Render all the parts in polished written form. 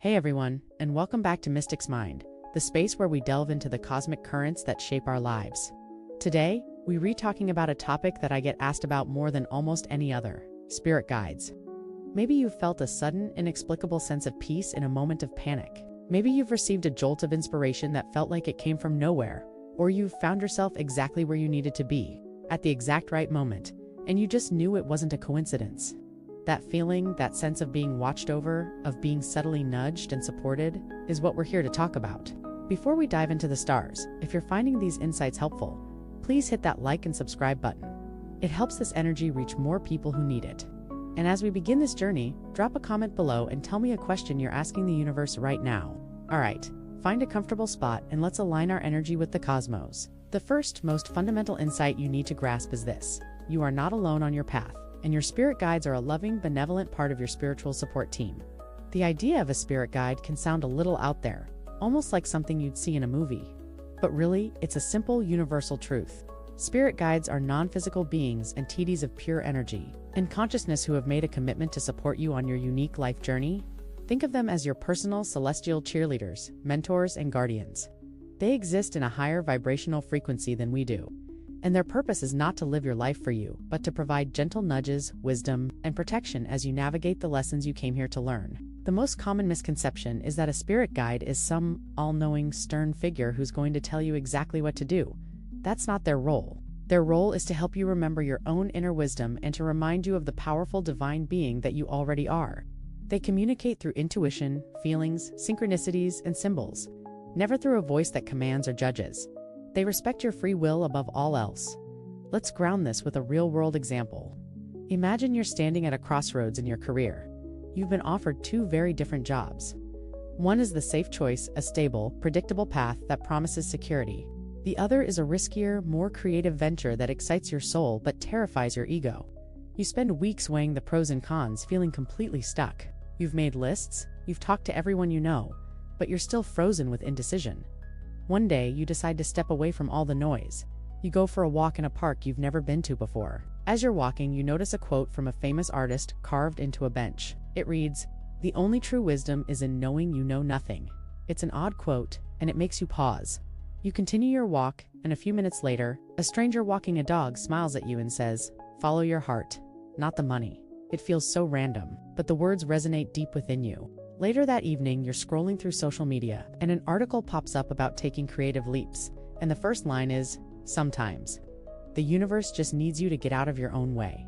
Hey everyone, and welcome back to Mystic's Mind, the space where we delve into the cosmic currents that shape our lives. Today, we're talking about a topic that I get asked about more than almost any other: spirit guides. Maybe you've felt a sudden, inexplicable sense of peace in a moment of panic. Maybe you've received a jolt of inspiration that felt like it came from nowhere, or you've found yourself exactly where you needed to be, at the exact right moment, and you just knew it wasn't a coincidence. That feeling, that sense of being watched over, of being subtly nudged and supported, is what we're here to talk about. Before we dive into the stars, if you're finding these insights helpful, please hit that like and subscribe button. It helps this energy reach more people who need it. And as we begin this journey, drop a comment below and tell me a question you're asking the universe right now. Alright, find a comfortable spot and let's align our energy with the cosmos. The first, most fundamental insight you need to grasp is this: you are not alone on your path, and your spirit guides are a loving, benevolent part of your spiritual support team. The idea of a spirit guide can sound a little out there, almost like something you'd see in a movie. But really, it's a simple, universal truth. Spirit guides are non-physical beings, entities of pure energy and consciousness who have made a commitment to support you on your unique life journey. Think of them as your personal celestial cheerleaders, mentors, and guardians. They exist in a higher vibrational frequency than we do, and their purpose is not to live your life for you, but to provide gentle nudges, wisdom, and protection as you navigate the lessons you came here to learn. The most common misconception is that a spirit guide is some all-knowing, stern figure who's going to tell you exactly what to do. That's not their role. Their role is to help you remember your own inner wisdom and to remind you of the powerful divine being that you already are. They communicate through intuition, feelings, synchronicities, and symbols, never through a voice that commands or judges. They respect your free will above all else. Let's ground this with a real-world example. Imagine you're standing at a crossroads in your career. You've been offered two very different jobs. One is the safe choice, a stable, predictable path that promises security. The other is a riskier, more creative venture that excites your soul but terrifies your ego. You spend weeks weighing the pros and cons, feeling completely stuck. You've made lists, you've talked to everyone you know, but you're still frozen with indecision. One day, you decide to step away from all the noise. You go for a walk in a park you've never been to before. As you're walking, you notice a quote from a famous artist carved into a bench. It reads, "The only true wisdom is in knowing you know nothing." It's an odd quote, and it makes you pause. You continue your walk, and a few minutes later, a stranger walking a dog smiles at you and says, "Follow your heart, not the money." It feels so random, but the words resonate deep within you. Later that evening, you're scrolling through social media, and an article pops up about taking creative leaps, and the first line is, "Sometimes the universe just needs you to get out of your own way."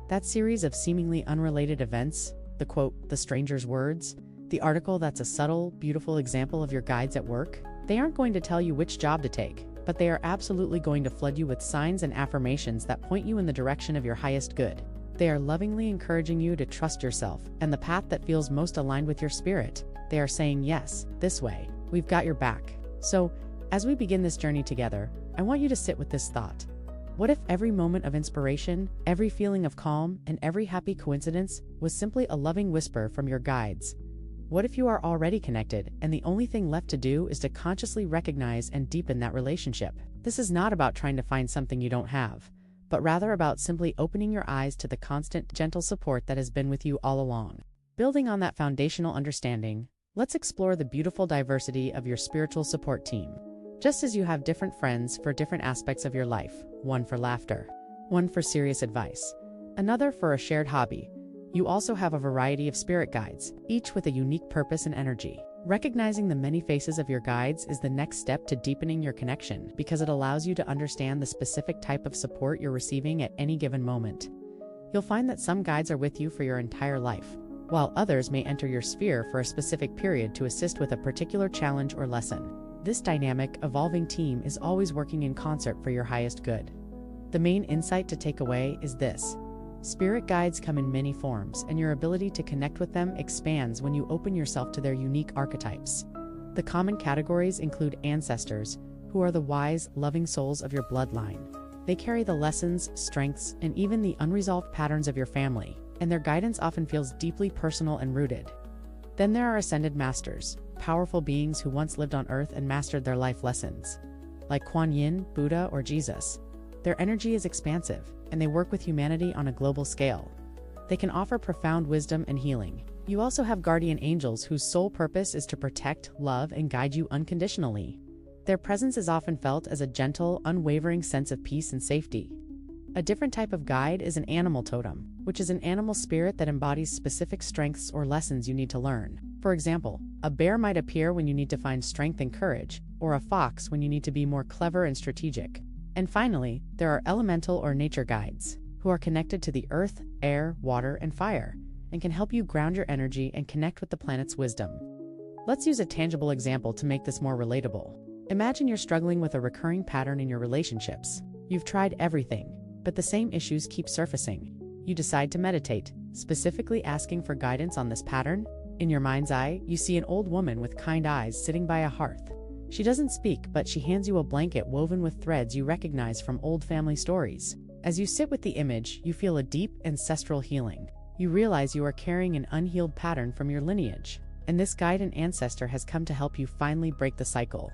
That series of seemingly unrelated events, the quote, the stranger's words, the article that's a subtle, beautiful example of your guides at work, they aren't going to tell you which job to take, but they are absolutely going to flood you with signs and affirmations that point you in the direction of your highest good. They are lovingly encouraging you to trust yourself and the path that feels most aligned with your spirit. They are saying, yes, this way, we've got your back. So, as we begin this journey together, I want you to sit with this thought. What if every moment of inspiration, every feeling of calm, and every happy coincidence was simply a loving whisper from your guides? What if you are already connected, and the only thing left to do is to consciously recognize and deepen that relationship? This is not about trying to find something you don't have, but rather about simply opening your eyes to the constant, gentle support that has been with you all along. Building on that foundational understanding, let's explore the beautiful diversity of your spiritual support team. Just as you have different friends for different aspects of your life, one for laughter, one for serious advice, another for a shared hobby, you also have a variety of spirit guides, each with a unique purpose and energy. Recognizing the many faces of your guides is the next step to deepening your connection because it allows you to understand the specific type of support you're receiving at any given moment. You'll find that some guides are with you for your entire life, while others may enter your sphere for a specific period to assist with a particular challenge or lesson. This dynamic, evolving team is always working in concert for your highest good. The main insight to take away is this: spirit guides come in many forms, and your ability to connect with them expands when you open yourself to their unique archetypes. The common categories include ancestors, who are the wise, loving souls of your bloodline. They carry the lessons, strengths, and even the unresolved patterns of your family, and their guidance often feels deeply personal and rooted. Then there are ascended masters, powerful beings who once lived on Earth and mastered their life lessons. Like Kuan Yin, Buddha, or Jesus, their energy is expansive, and they work with humanity on a global scale. They can offer profound wisdom and healing, You also have guardian angels whose sole purpose is to protect, love, and guide you unconditionally. Their presence is often felt as a gentle, unwavering sense of peace and safety. A different type of guide is an animal totem, which is an animal spirit that embodies specific strengths or lessons you need to learn. For example, a bear might appear when you need to find strength and courage, or a fox when you need to be more clever and strategic. And finally, there are elemental or nature guides, who are connected to the earth, air, water, and fire, and can help you ground your energy and connect with the planet's wisdom. Let's use a tangible example to make this more relatable. Imagine you're struggling with a recurring pattern in your relationships. You've tried everything, but the same issues keep surfacing. You decide to meditate, specifically asking for guidance on this pattern. In your mind's eye, you see an old woman with kind eyes sitting by a hearth. She doesn't speak, but she hands you a blanket woven with threads you recognize from old family stories. As you sit with the image, you feel a deep, ancestral healing. You realize you are carrying an unhealed pattern from your lineage, and this guide and ancestor has come to help you finally break the cycle.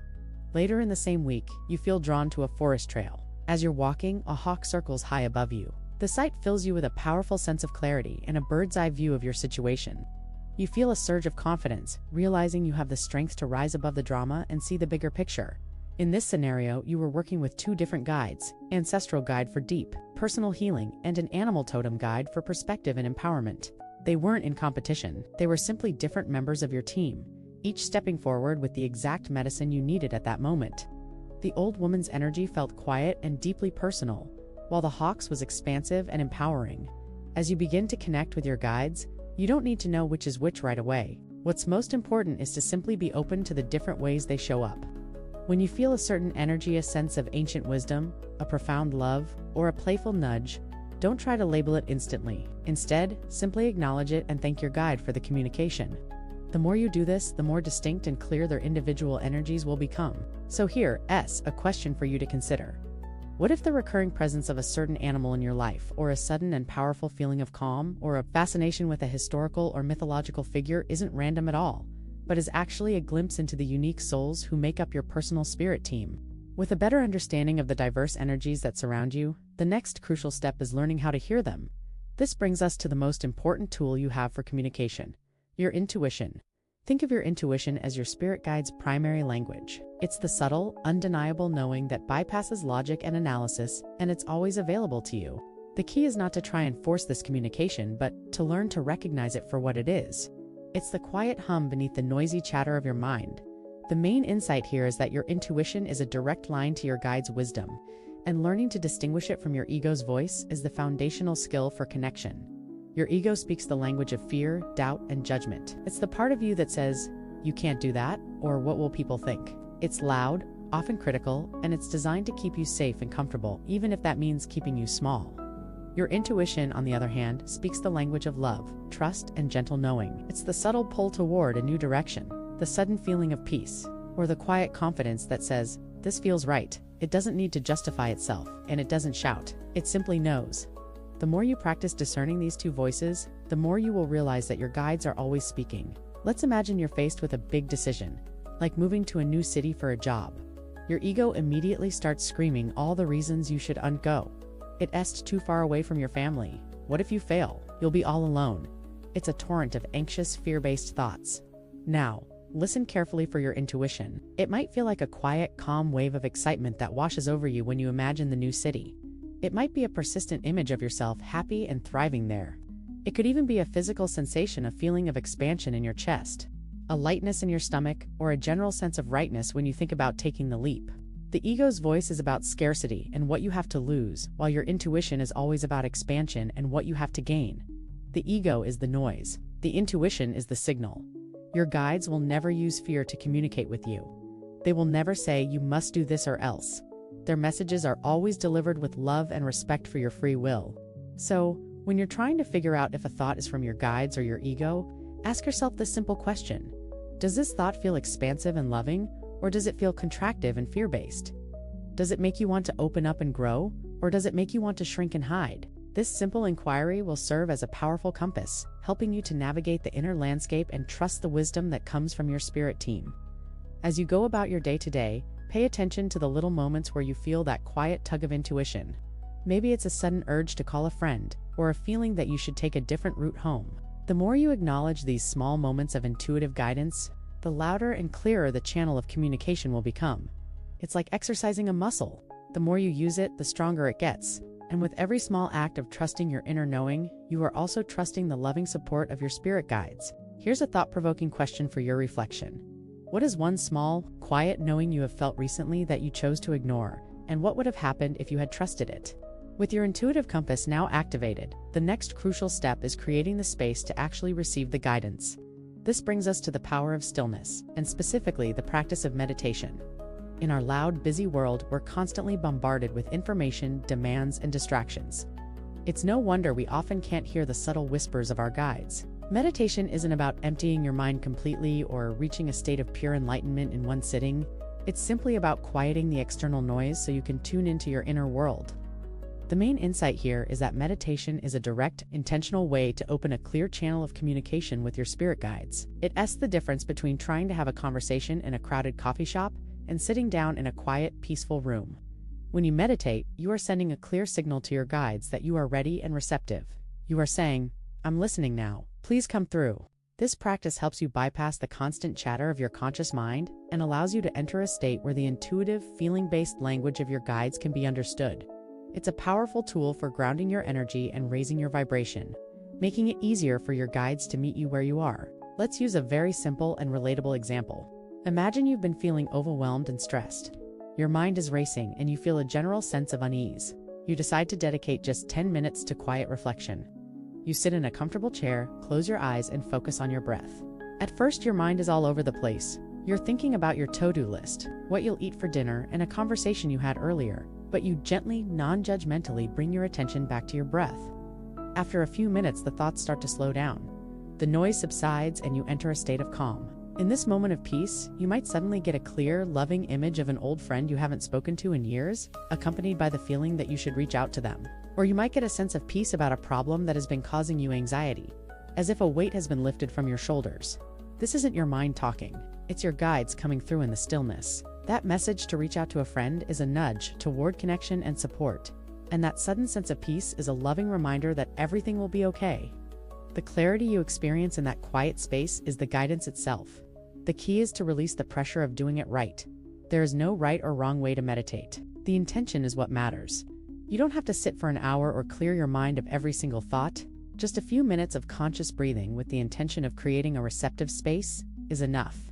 Later in the same week, you feel drawn to a forest trail. As you're walking, a hawk circles high above you. The sight fills you with a powerful sense of clarity and a bird's-eye view of your situation. You feel a surge of confidence, realizing you have the strength to rise above the drama and see the bigger picture. In this scenario, you were working with two different guides: ancestral guide for deep, personal healing, and an animal totem guide for perspective and empowerment. They weren't in competition, they were simply different members of your team, each stepping forward with the exact medicine you needed at that moment. The old woman's energy felt quiet and deeply personal, while the hawk's was expansive and empowering. As you begin to connect with your guides, you don't need to know which is which right away. What's most important is to simply be open to the different ways they show up. When you feel a certain energy, a sense of ancient wisdom, a profound love, or a playful nudge, don't try to label it instantly. Instead, simply acknowledge it and thank your guide for the communication. The more you do this, the more distinct and clear their individual energies will become. So here's a question for you to consider. What if the recurring presence of a certain animal in your life, or a sudden and powerful feeling of calm, or a fascination with a historical or mythological figure isn't random at all, but is actually a glimpse into the unique souls who make up your personal spirit team? With a better understanding of the diverse energies that surround you, the next crucial step is learning how to hear them. This brings us to the most important tool you have for communication: your intuition. Think of your intuition as your spirit guide's primary language. It's the subtle, undeniable knowing that bypasses logic and analysis, and it's always available to you. The key is not to try and force this communication, but to learn to recognize it for what it is. It's the quiet hum beneath the noisy chatter of your mind. The main insight here is that your intuition is a direct line to your guide's wisdom, and learning to distinguish it from your ego's voice is the foundational skill for connection. Your ego speaks the language of fear, doubt, and judgment. It's the part of you that says, "You can't do that," or "What will people think?" It's loud, often critical, and it's designed to keep you safe and comfortable, even if that means keeping you small. Your intuition, on the other hand, speaks the language of love, trust, and gentle knowing. It's the subtle pull toward a new direction, the sudden feeling of peace, or the quiet confidence that says, "This feels right." It doesn't need to justify itself, and it doesn't shout. It simply knows. The more you practice discerning these two voices, the more you will realize that your guides are always speaking. Let's imagine you're faced with a big decision, like moving to a new city for a job. Your ego immediately starts screaming all the reasons you should go. It's too far away from your family. What if you fail? You'll be all alone. It's a torrent of anxious, fear-based thoughts. Now, listen carefully for your intuition. It might feel like a quiet, calm wave of excitement that washes over you when you imagine the new city. It might be a persistent image of yourself happy and thriving there. It could even be a physical sensation, a feeling of expansion in your chest, a lightness in your stomach, or a general sense of rightness when you think about taking the leap. The ego's voice is about scarcity and what you have to lose, while your intuition is always about expansion and what you have to gain. The ego is the noise. The intuition is the signal. Your guides will never use fear to communicate with you. They will never say you must do this or else. Their messages are always delivered with love and respect for your free will. So, when you're trying to figure out if a thought is from your guides or your ego, ask yourself this simple question: does this thought feel expansive and loving, or does it feel contractive and fear-based? Does it make you want to open up and grow, or does it make you want to shrink and hide? This simple inquiry will serve as a powerful compass, helping you to navigate the inner landscape and trust the wisdom that comes from your spirit team. As you go about your day-to-day, pay attention to the little moments where you feel that quiet tug of intuition. Maybe it's a sudden urge to call a friend, or a feeling that you should take a different route home. The more you acknowledge these small moments of intuitive guidance, the louder and clearer the channel of communication will become. It's like exercising a muscle. The more you use it, the stronger it gets. And with every small act of trusting your inner knowing, you are also trusting the loving support of your spirit guides. Here's a thought-provoking question for your reflection. What is one small, quiet knowing you have felt recently that you chose to ignore, and what would have happened if you had trusted it? With your intuitive compass now activated, the next crucial step is creating the space to actually receive the guidance. This brings us to the power of stillness, and specifically the practice of meditation. In our loud, busy world, we're constantly bombarded with information, demands, and distractions. It's no wonder we often can't hear the subtle whispers of our guides. Meditation isn't about emptying your mind completely or reaching a state of pure enlightenment in one sitting. It's simply about quieting the external noise so you can tune into your inner world. The main insight here is that meditation is a direct, intentional way to open a clear channel of communication with your spirit guides. It's the difference between trying to have a conversation in a crowded coffee shop and sitting down in a quiet, peaceful room. When you meditate, you are sending a clear signal to your guides that you are ready and receptive. You are saying, "I'm listening now. Please come through." This practice helps you bypass the constant chatter of your conscious mind and allows you to enter a state where the intuitive, feeling-based language of your guides can be understood. It's a powerful tool for grounding your energy and raising your vibration, making it easier for your guides to meet you where you are. Let's use a very simple and relatable example. Imagine you've been feeling overwhelmed and stressed. Your mind is racing and you feel a general sense of unease. You decide to dedicate just 10 minutes to quiet reflection. You sit in a comfortable chair, close your eyes, and focus on your breath. At first, your mind is all over the place. You're thinking about your to-do list, what you'll eat for dinner, and a conversation you had earlier. But you gently, non-judgmentally bring your attention back to your breath. After a few minutes, the thoughts start to slow down. The noise subsides and you enter a state of calm. In this moment of peace, you might suddenly get a clear, loving image of an old friend you haven't spoken to in years, accompanied by the feeling that you should reach out to them. Or you might get a sense of peace about a problem that has been causing you anxiety, as if a weight has been lifted from your shoulders. This isn't your mind talking. It's your guides coming through in the stillness. That message to reach out to a friend is a nudge toward connection and support. And that sudden sense of peace is a loving reminder that everything will be okay. The clarity you experience in that quiet space is the guidance itself. The key is to release the pressure of doing it right. There is no right or wrong way to meditate. The intention is what matters. You don't have to sit for an hour or clear your mind of every single thought. Just a few minutes of conscious breathing with the intention of creating a receptive space is enough.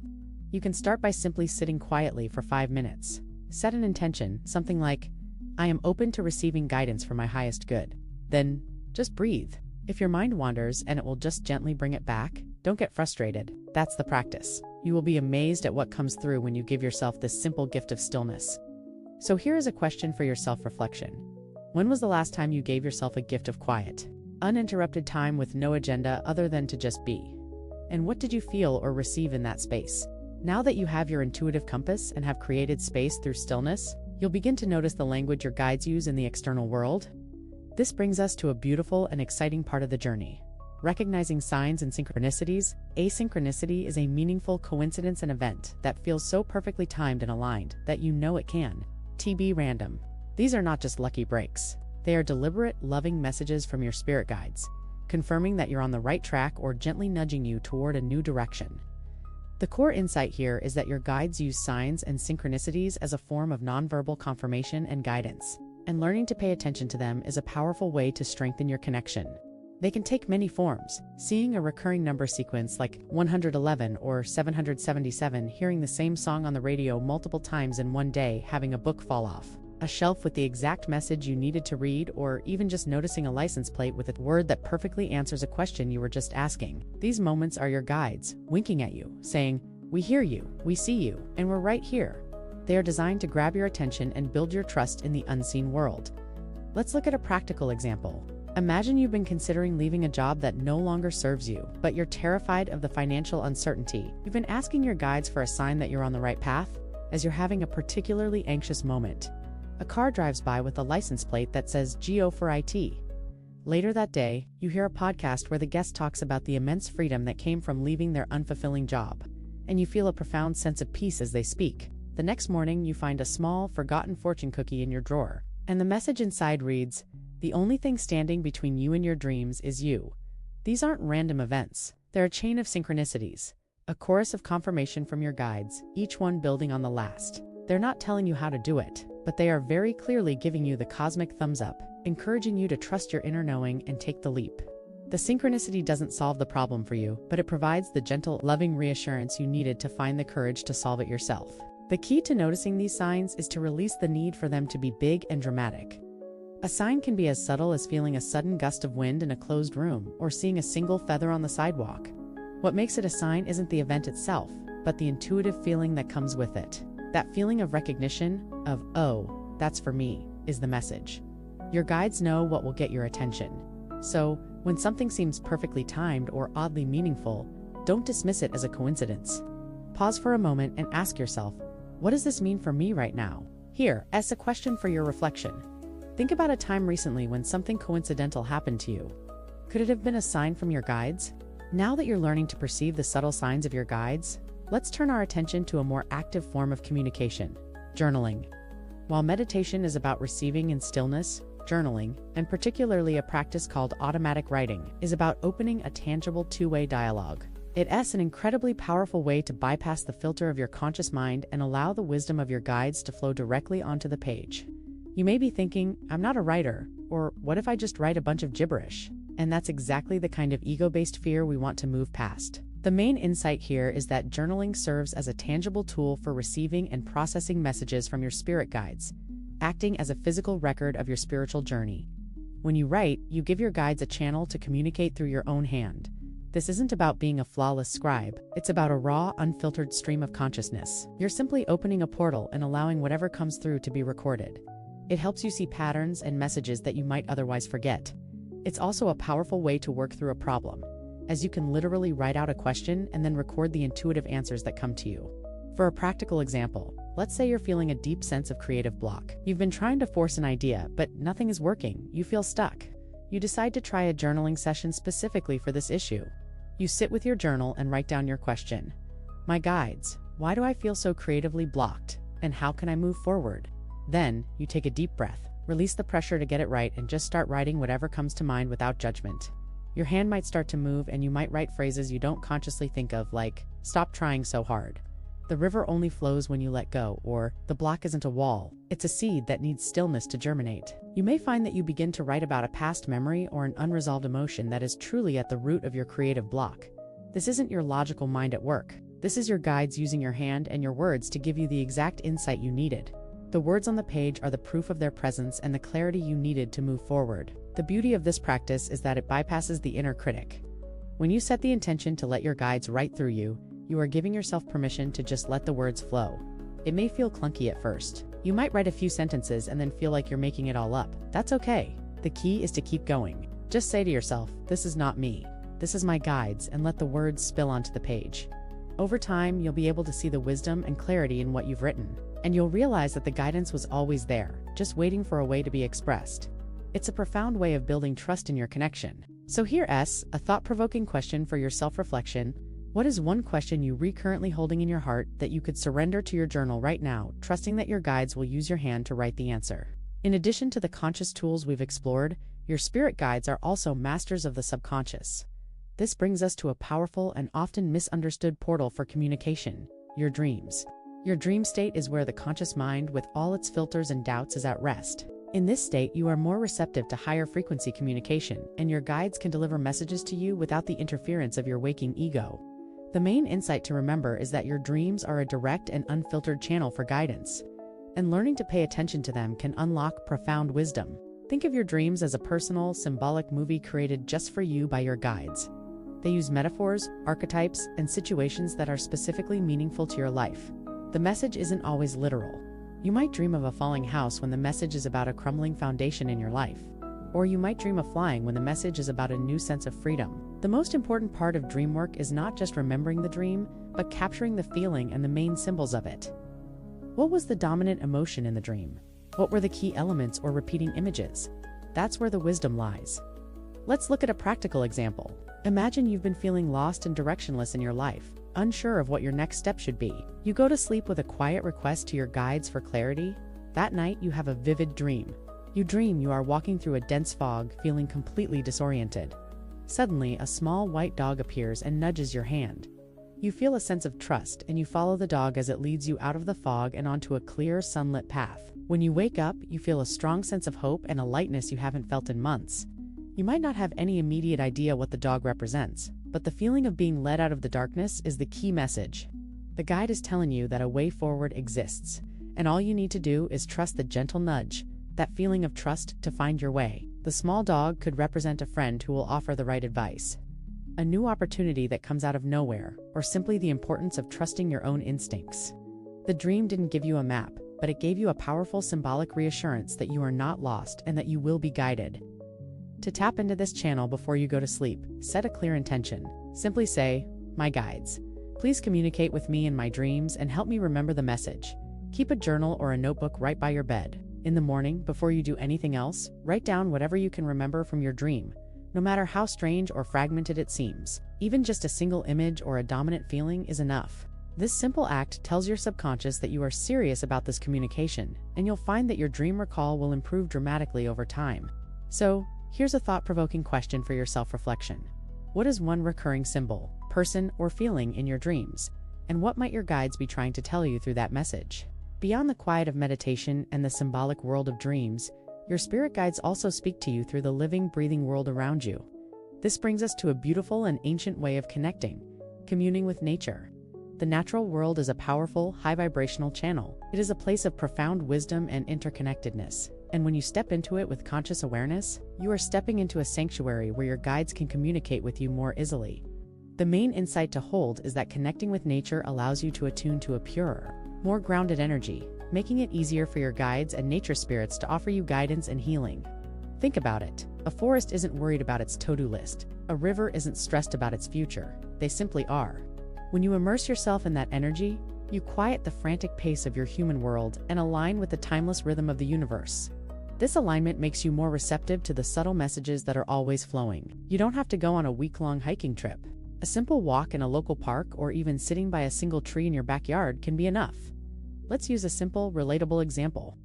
You can start by simply sitting quietly for 5 minutes. Set an intention, something like, "I am open to receiving guidance for my highest good." Then, just breathe. If your mind wanders and it will just gently bring it back, don't get frustrated. That's the practice. You will be amazed at what comes through when you give yourself this simple gift of stillness. So here is a question for your self-reflection. When was the last time you gave yourself a gift of quiet? Uninterrupted time with no agenda other than to just be. And what did you feel or receive in that space? Now that you have your intuitive compass and have created space through stillness, you'll begin to notice the language your guides use in the external world. This brings us to a beautiful and exciting part of the journey. Recognizing signs and synchronicities. Asynchronicity is a meaningful coincidence and event that feels so perfectly timed and aligned that you know it can be random. These are not just lucky breaks. They are deliberate, loving messages from your spirit guides, confirming that you're on the right track or gently nudging you toward a new direction. The core insight here is that your guides use signs and synchronicities as a form of nonverbal confirmation and guidance, and learning to pay attention to them is a powerful way to strengthen your connection. They can take many forms: seeing a recurring number sequence like 111 or 777, hearing the same song on the radio multiple times in one day, having a book fall off a shelf with the exact message you needed to read, or even just noticing a license plate with a word that perfectly answers a question you were just asking. These moments are your guides, winking at you, saying, "We hear you, we see you, and we're right here." They are designed to grab your attention and build your trust in the unseen world. Let's look at a practical example. Imagine you've been considering leaving a job that no longer serves you, but you're terrified of the financial uncertainty. You've been asking your guides for a sign that you're on the right path, as you're having a particularly anxious moment. A car drives by with a license plate that says GO for IT. Later that day, you hear a podcast where the guest talks about the immense freedom that came from leaving their unfulfilling job, and you feel a profound sense of peace as they speak. The next morning, you find a small, forgotten fortune cookie in your drawer, and the message inside reads, "The only thing standing between you and your dreams is you. These aren't random events. They're a chain of synchronicities, a chorus of confirmation from your guides, each one building on the last. They're not telling you how to do it, but they are very clearly giving you the cosmic thumbs up, encouraging you to trust your inner knowing and take the leap. The synchronicity doesn't solve the problem for you, but it provides the gentle, loving reassurance you needed to find the courage to solve it yourself. The key to noticing these signs is to release the need for them to be big and dramatic. A sign can be as subtle as feeling a sudden gust of wind in a closed room or seeing a single feather on the sidewalk. What makes it a sign isn't the event itself, but the intuitive feeling that comes with it. That feeling of recognition, of, oh, that's for me, is the message. Your guides know what will get your attention. So, when something seems perfectly timed or oddly meaningful, don't dismiss it as a coincidence. Pause for a moment and ask yourself, what does this mean for me right now? Here, as a question for your reflection. Think about a time recently when something coincidental happened to you. Could it have been a sign from your guides? Now that you're learning to perceive the subtle signs of your guides, let's turn our attention to a more active form of communication: journaling. While meditation is about receiving in stillness, journaling, and particularly a practice called automatic writing, is about opening a tangible two-way dialogue. It's an incredibly powerful way to bypass the filter of your conscious mind and allow the wisdom of your guides to flow directly onto the page. You may be thinking, I'm not a writer, or what if I just write a bunch of gibberish? And that's exactly the kind of ego-based fear we want to move past. The main insight here is that journaling serves as a tangible tool for receiving and processing messages from your spirit guides, acting as a physical record of your spiritual journey. When you write, you give your guides a channel to communicate through your own hand. This isn't about being a flawless scribe, it's about a raw, unfiltered stream of consciousness. You're simply opening a portal and allowing whatever comes through to be recorded. It helps you see patterns and messages that you might otherwise forget. It's also a powerful way to work through a problem, as you can literally write out a question and then record the intuitive answers that come to you. For a practical example, let's say you're feeling a deep sense of creative block. You've been trying to force an idea, but nothing is working. You feel stuck. You decide to try a journaling session specifically for this issue. You sit with your journal and write down your question. My guides, why do I feel so creatively blocked? And how can I move forward? Then, you take a deep breath, release the pressure to get it right, and just start writing whatever comes to mind without judgment. Your hand might start to move and you might write phrases you don't consciously think of, like, stop trying so hard. The river only flows when you let go, or the block isn't a wall, it's a seed that needs stillness to germinate. You may find that you begin to write about a past memory or an unresolved emotion that is truly at the root of your creative block. This isn't your logical mind at work. This is your guides using your hand and your words to give you the exact insight you needed. The words on the page are the proof of their presence and the clarity you needed to move forward. The beauty of this practice is that it bypasses the inner critic. When you set the intention to let your guides write through you, you are giving yourself permission to just let the words flow. It may feel clunky at first. You might write a few sentences and then feel like you're making it all up. That's okay. The key is to keep going. Just say to yourself, this is not me. This is my guides, and let the words spill onto the page. Over time, you'll be able to see the wisdom and clarity in what you've written, and you'll realize that the guidance was always there, just waiting for a way to be expressed. It's a profound way of building trust in your connection. So here's a thought-provoking question for your self-reflection. What is one question you recurrently holding in your heart that you could surrender to your journal right now, trusting that your guides will use your hand to write the answer? In addition to the conscious tools we've explored, your spirit guides are also masters of the subconscious. This brings us to a powerful and often misunderstood portal for communication: your dreams. Your dream state is where the conscious mind, with all its filters and doubts, is at rest. In this state, you are more receptive to higher frequency communication, and your guides can deliver messages to you without the interference of your waking ego. The main insight to remember is that your dreams are a direct and unfiltered channel for guidance, and learning to pay attention to them can unlock profound wisdom. Think of your dreams as a personal, symbolic movie created just for you by your guides. They use metaphors, archetypes, and situations that are specifically meaningful to your life. The message isn't always literal. You might dream of a falling house when the message is about a crumbling foundation in your life. Or you might dream of flying when the message is about a new sense of freedom. The most important part of dream work is not just remembering the dream, but capturing the feeling and the main symbols of it. What was the dominant emotion in the dream? What were the key elements or repeating images? That's where the wisdom lies. Let's look at a practical example. Imagine you've been feeling lost and directionless in your life, unsure of what your next step should be. You go to sleep with a quiet request to your guides for clarity. That night, you have a vivid dream. You dream you are walking through a dense fog, feeling completely disoriented. Suddenly, a small white dog appears and nudges your hand. You feel a sense of trust, and you follow the dog as it leads you out of the fog and onto a clear, sunlit path. When you wake up, you feel a strong sense of hope and a lightness you haven't felt in months. You might not have any immediate idea what the dog represents, but the feeling of being led out of the darkness is the key message. The guide is telling you that a way forward exists, and all you need to do is trust the gentle nudge, that feeling of trust to find your way. The small dog could represent a friend who will offer the right advice, a new opportunity that comes out of nowhere, or simply the importance of trusting your own instincts. The dream didn't give you a map, but it gave you a powerful symbolic reassurance that you are not lost and that you will be guided. To tap into this channel before you go to sleep, set a clear intention. Simply say, "My guides, please communicate with me in my dreams and help me remember the message." Keep a journal or a notebook right by your bed. In the morning, before you do anything else, write down whatever you can remember from your dream, no matter how strange or fragmented it seems. Even just a single image or a dominant feeling is enough. This simple act tells your subconscious that you are serious about this communication, and you'll find that your dream recall will improve dramatically over time. So, here's a thought-provoking question for your self-reflection. What is one recurring symbol, person, or feeling in your dreams? And what might your guides be trying to tell you through that message? Beyond the quiet of meditation and the symbolic world of dreams, your spirit guides also speak to you through the living, breathing world around you. This brings us to a beautiful and ancient way of connecting, communing with nature. The natural world is a powerful, high-vibrational channel. It is a place of profound wisdom and interconnectedness. And when you step into it with conscious awareness, you are stepping into a sanctuary where your guides can communicate with you more easily. The main insight to hold is that connecting with nature allows you to attune to a purer, more grounded energy, making it easier for your guides and nature spirits to offer you guidance and healing. Think about it. A forest isn't worried about its to-do list. A river isn't stressed about its future. They simply are. When you immerse yourself in that energy, you quiet the frantic pace of your human world and align with the timeless rhythm of the universe. This alignment makes you more receptive to the subtle messages that are always flowing. You don't have to go on a week-long hiking trip. A simple walk in a local park or even sitting by a single tree in your backyard can be enough. Let's use a simple, relatable example.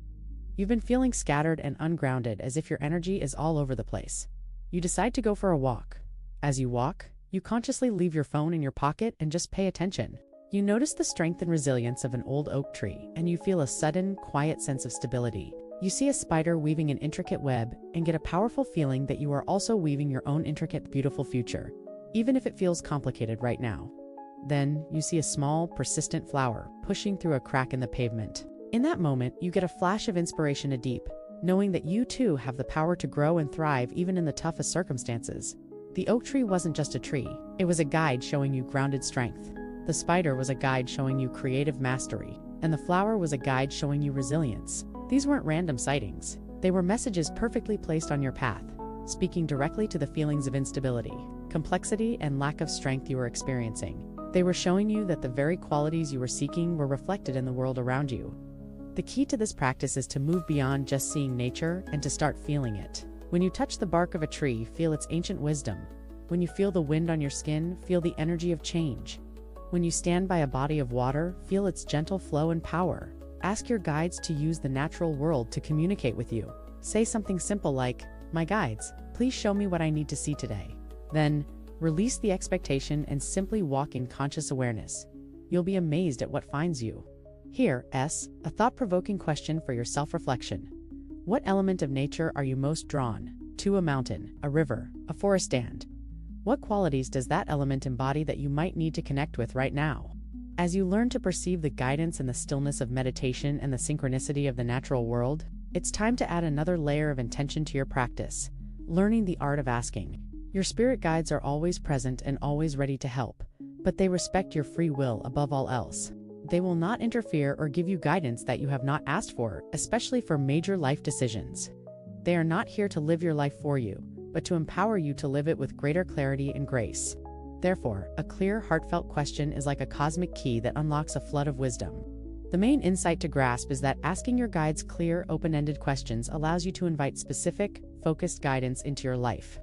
You've been feeling scattered and ungrounded, as if your energy is all over the place. You decide to go for a walk. As you walk, you consciously leave your phone in your pocket and just pay attention. You notice the strength and resilience of an old oak tree, and you feel a sudden, quiet sense of stability. You see a spider weaving an intricate web and get a powerful feeling that you are also weaving your own intricate, beautiful future, even if it feels complicated right now. Then, you see a small, persistent flower pushing through a crack in the pavement. In that moment, you get a flash of inspiration deep, knowing that you too have the power to grow and thrive even in the toughest circumstances. The oak tree wasn't just a tree, it was a guide showing you grounded strength. The spider was a guide showing you creative mastery, and the flower was a guide showing you resilience. These weren't random sightings. They were messages perfectly placed on your path, speaking directly to the feelings of instability, complexity, and lack of strength you were experiencing. They were showing you that the very qualities you were seeking were reflected in the world around you. The key to this practice is to move beyond just seeing nature and to start feeling it. When you touch the bark of a tree, feel its ancient wisdom. When you feel the wind on your skin, feel the energy of change. When you stand by a body of water, feel its gentle flow and power. Ask your guides to use the natural world to communicate with you. Say something simple like, "My guides, please show me what I need to see today." Then, release the expectation and simply walk in conscious awareness. You'll be amazed at what finds you. Here, a thought-provoking question for your self-reflection. What element of nature are you most drawn to? A mountain, a river, a forest stand? What qualities does that element embody that you might need to connect with right now? As you learn to perceive the guidance and the stillness of meditation and the synchronicity of the natural world, it's time to add another layer of intention to your practice, learning the art of asking. Your spirit guides are always present and always ready to help, but they respect your free will above all else. They will not interfere or give you guidance that you have not asked for, especially for major life decisions. They are not here to live your life for you, but to empower you to live it with greater clarity and grace. Therefore, a clear, heartfelt question is like a cosmic key that unlocks a flood of wisdom. The main insight to grasp is that asking your guides clear, open-ended questions allows you to invite specific, focused guidance into your life.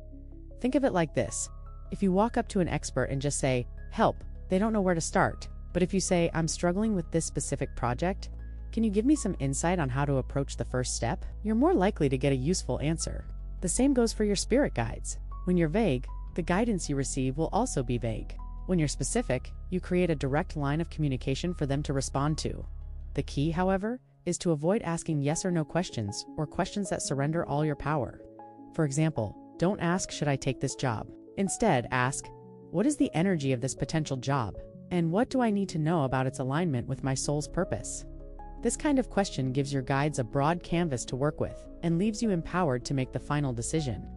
Think of it like this. If you walk up to an expert and just say, "Help," they don't know where to start. But if you say, "I'm struggling with this specific project, can you give me some insight on how to approach the first step?" you're more likely to get a useful answer. The same goes for your spirit guides. When you're vague, The guidance you receive will also be vague. When you're specific, you create a direct line of communication for them to respond to. The key, however, is to avoid asking yes or no questions or questions that surrender all your power. For example, don't ask, "Should I take this job?" Instead, ask, "What is the energy of this potential job? And what do I need to know about its alignment with my soul's purpose?" This kind of question gives your guides a broad canvas to work with and leaves you empowered to make the final decision.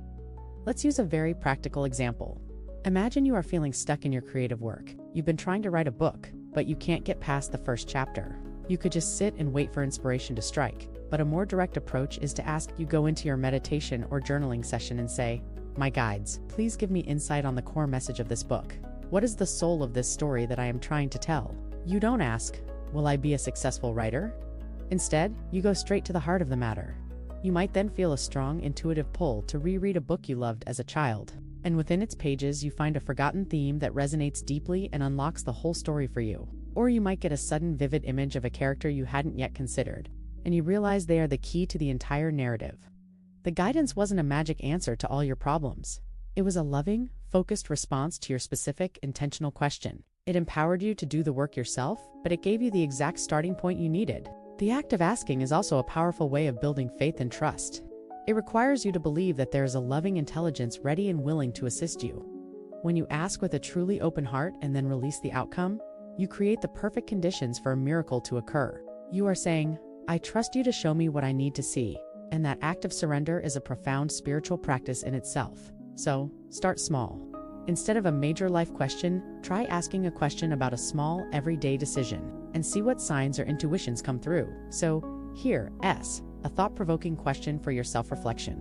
Let's use a very practical example. Imagine you are feeling stuck in your creative work. You've been trying to write a book, but you can't get past the first chapter. You could just sit and wait for inspiration to strike, but a more direct approach is to ask. You go into your meditation or journaling session and say, "My guides, please give me insight on the core message of this book. What is the soul of this story that I am trying to tell?" You don't ask, "Will I be a successful writer?" Instead, you go straight to the heart of the matter. You might then feel a strong intuitive pull to reread a book you loved as a child, and within its pages you find a forgotten theme that resonates deeply and unlocks the whole story for you. Or you might get a sudden vivid image of a character you hadn't yet considered, and you realize they are the key to the entire narrative. The guidance wasn't a magic answer to all your problems. It was a loving, focused response to your specific, intentional question. It empowered you to do the work yourself, but it gave you the exact starting point you needed. The act of asking is also a powerful way of building faith and trust. It requires you to believe that there is a loving intelligence ready and willing to assist you. When you ask with a truly open heart and then release the outcome, you create the perfect conditions for a miracle to occur. You are saying, "I trust you to show me what I need to see," and that act of surrender is a profound spiritual practice in itself. So, start small. Instead of a major life question, try asking a question about a small, everyday decision, and see what signs or intuitions come through. So, here, a thought-provoking question for your self-reflection.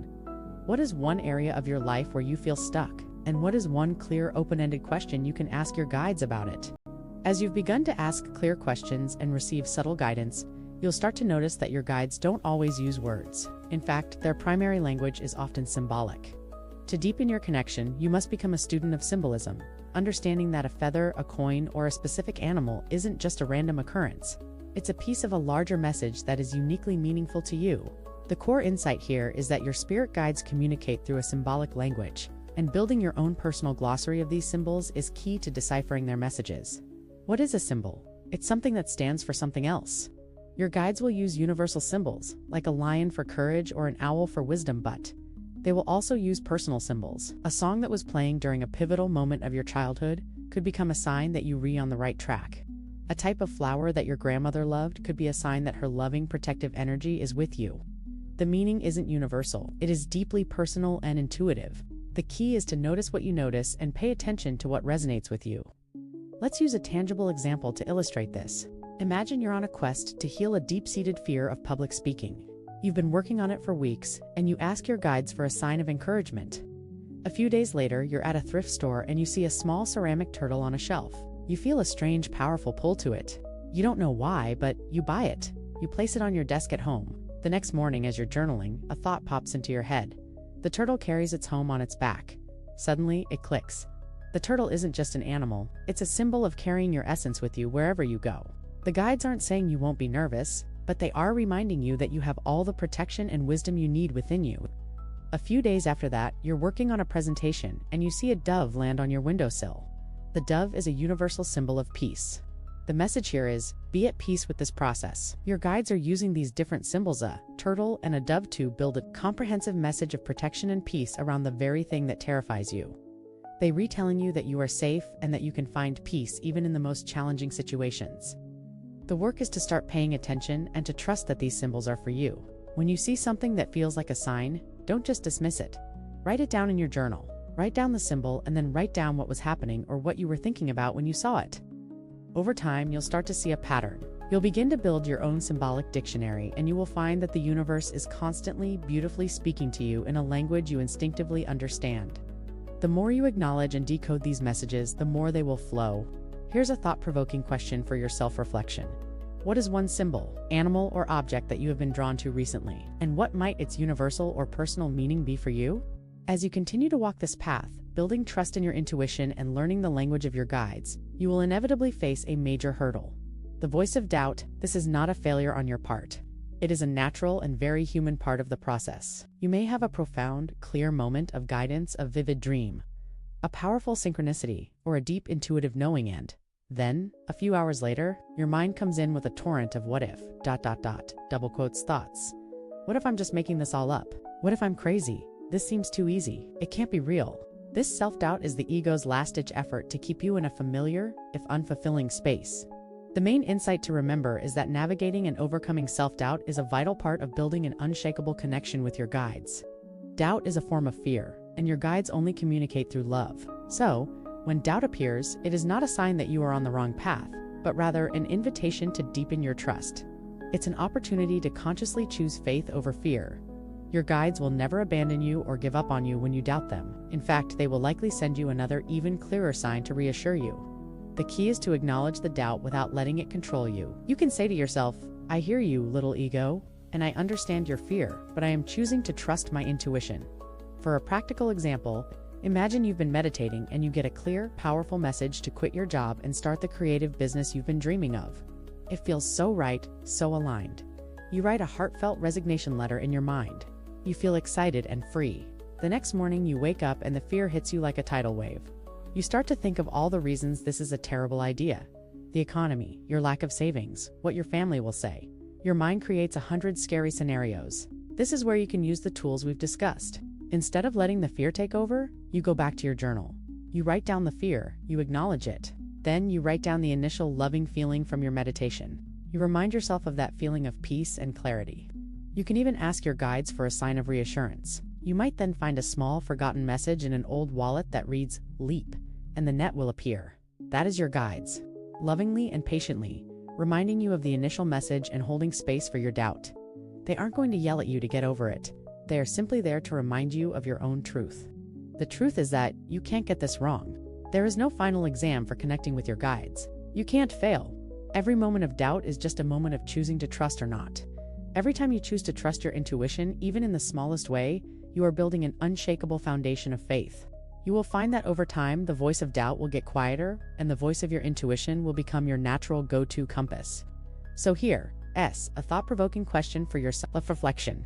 What is one area of your life where you feel stuck? And what is one clear, open-ended question you can ask your guides about it? As you've begun to ask clear questions and receive subtle guidance, you'll start to notice that your guides don't always use words. In fact, their primary language is often symbolic. To deepen your connection, you must become a student of symbolism, understanding that a feather, a coin, or a specific animal isn't just a random occurrence. It's a piece of a larger message that is uniquely meaningful to you. The core insight here is that your spirit guides communicate through a symbolic language, and building your own personal glossary of these symbols is key to deciphering their messages. What is a symbol? It's something that stands for something else. Your guides will use universal symbols, like a lion for courage or an owl for wisdom, but they will also use personal symbols. A song that was playing during a pivotal moment of your childhood could become a sign that you are on the right track. A type of flower that your grandmother loved could be a sign that her loving, protective energy is with you. The meaning isn't universal. It is deeply personal and intuitive. The key is to notice what you notice and pay attention to what resonates with you. Let's use a tangible example to illustrate this. Imagine you're on a quest to heal a deep-seated fear of public speaking. You've been working on it for weeks, and you ask your guides for a sign of encouragement. A few days later, you're at a thrift store and you see a small ceramic turtle on a shelf. You feel a strange, powerful pull to it. You don't know why, but you buy it. You place it on your desk at home. The next morning, as you're journaling, a thought pops into your head. The turtle carries its home on its back. Suddenly, it clicks. The turtle isn't just an animal, it's a symbol of carrying your essence with you wherever you go. The guides aren't saying you won't be nervous, but they are reminding you that you have all the protection and wisdom you need within you. A few days after that, you're working on a presentation and you see a dove land on your windowsill. The dove is a universal symbol of peace. The message here is, be at peace with this process. Your guides are using these different symbols, a turtle and a dove, to build a comprehensive message of protection and peace around the very thing that terrifies you. They retelling you that you are safe and that you can find peace even in the most challenging situations. The work is to start paying attention and to trust that these symbols are for you. When you see something that feels like a sign, don't just dismiss it. Write it down in your journal. Write down the symbol and then write down what was happening or what you were thinking about when you saw it. Over time, you'll start to see a pattern. You'll begin to build your own symbolic dictionary, and you will find that the universe is constantly, beautifully speaking to you in a language you instinctively understand. The more you acknowledge and decode these messages, the more they will flow. Here's a thought-provoking question for your self-reflection. What is one symbol, animal, or object that you have been drawn to recently? And what might its universal or personal meaning be for you? As you continue to walk this path, building trust in your intuition and learning the language of your guides, you will inevitably face a major hurdle. The voice of doubt. This is not a failure on your part. It is a natural and very human part of the process. You may have a profound, clear moment of guidance, a vivid dream, a powerful synchronicity, or a deep intuitive knowing, and then, a few hours later, your mind comes in with a torrent of what if, double quotes thoughts. What if I'm just making this all up? What if I'm crazy? This seems too easy. It can't be real. This self-doubt is the ego's last-ditch effort to keep you in a familiar, if unfulfilling space. The main insight to remember is that navigating and overcoming self-doubt is a vital part of building an unshakable connection with your guides. Doubt is a form of fear, and your guides only communicate through love. So, when doubt appears, it is not a sign that you are on the wrong path, but rather an invitation to deepen your trust. It's an opportunity to consciously choose faith over fear. Your guides will never abandon you or give up on you when you doubt them. In fact, they will likely send you another, even clearer sign to reassure you. The key is to acknowledge the doubt without letting it control you. You can say to yourself, "I hear you, little ego, and I understand your fear, but I am choosing to trust my intuition." For a practical example, imagine you've been meditating and you get a clear, powerful message to quit your job and start the creative business you've been dreaming of. It feels so right, so aligned. You write a heartfelt resignation letter in your mind. You feel excited and free. The next morning you wake up and the fear hits you like a tidal wave. You start to think of all the reasons this is a terrible idea. The economy, your lack of savings, what your family will say. Your mind creates 100 scary scenarios. This is where you can use the tools we've discussed. Instead of letting the fear take over, you go back to your journal. You write down the fear, you acknowledge it. Then you write down the initial loving feeling from your meditation. You remind yourself of that feeling of peace and clarity. You can even ask your guides for a sign of reassurance. You might then find a small, forgotten message in an old wallet that reads, "Leap," and the net will appear. That is your guides, lovingly and patiently, reminding you of the initial message and holding space for your doubt. They aren't going to yell at you to get over it. They are simply there to remind you of your own truth. The truth is that you can't get this wrong. There is no final exam for connecting with your guides. You can't fail. Every moment of doubt is just a moment of choosing to trust or not. Every time you choose to trust your intuition, even in the smallest way, you are building an unshakable foundation of faith. You will find that over time, the voice of doubt will get quieter, and the voice of your intuition will become your natural go-to compass. So here, a thought-provoking question for your self-reflection.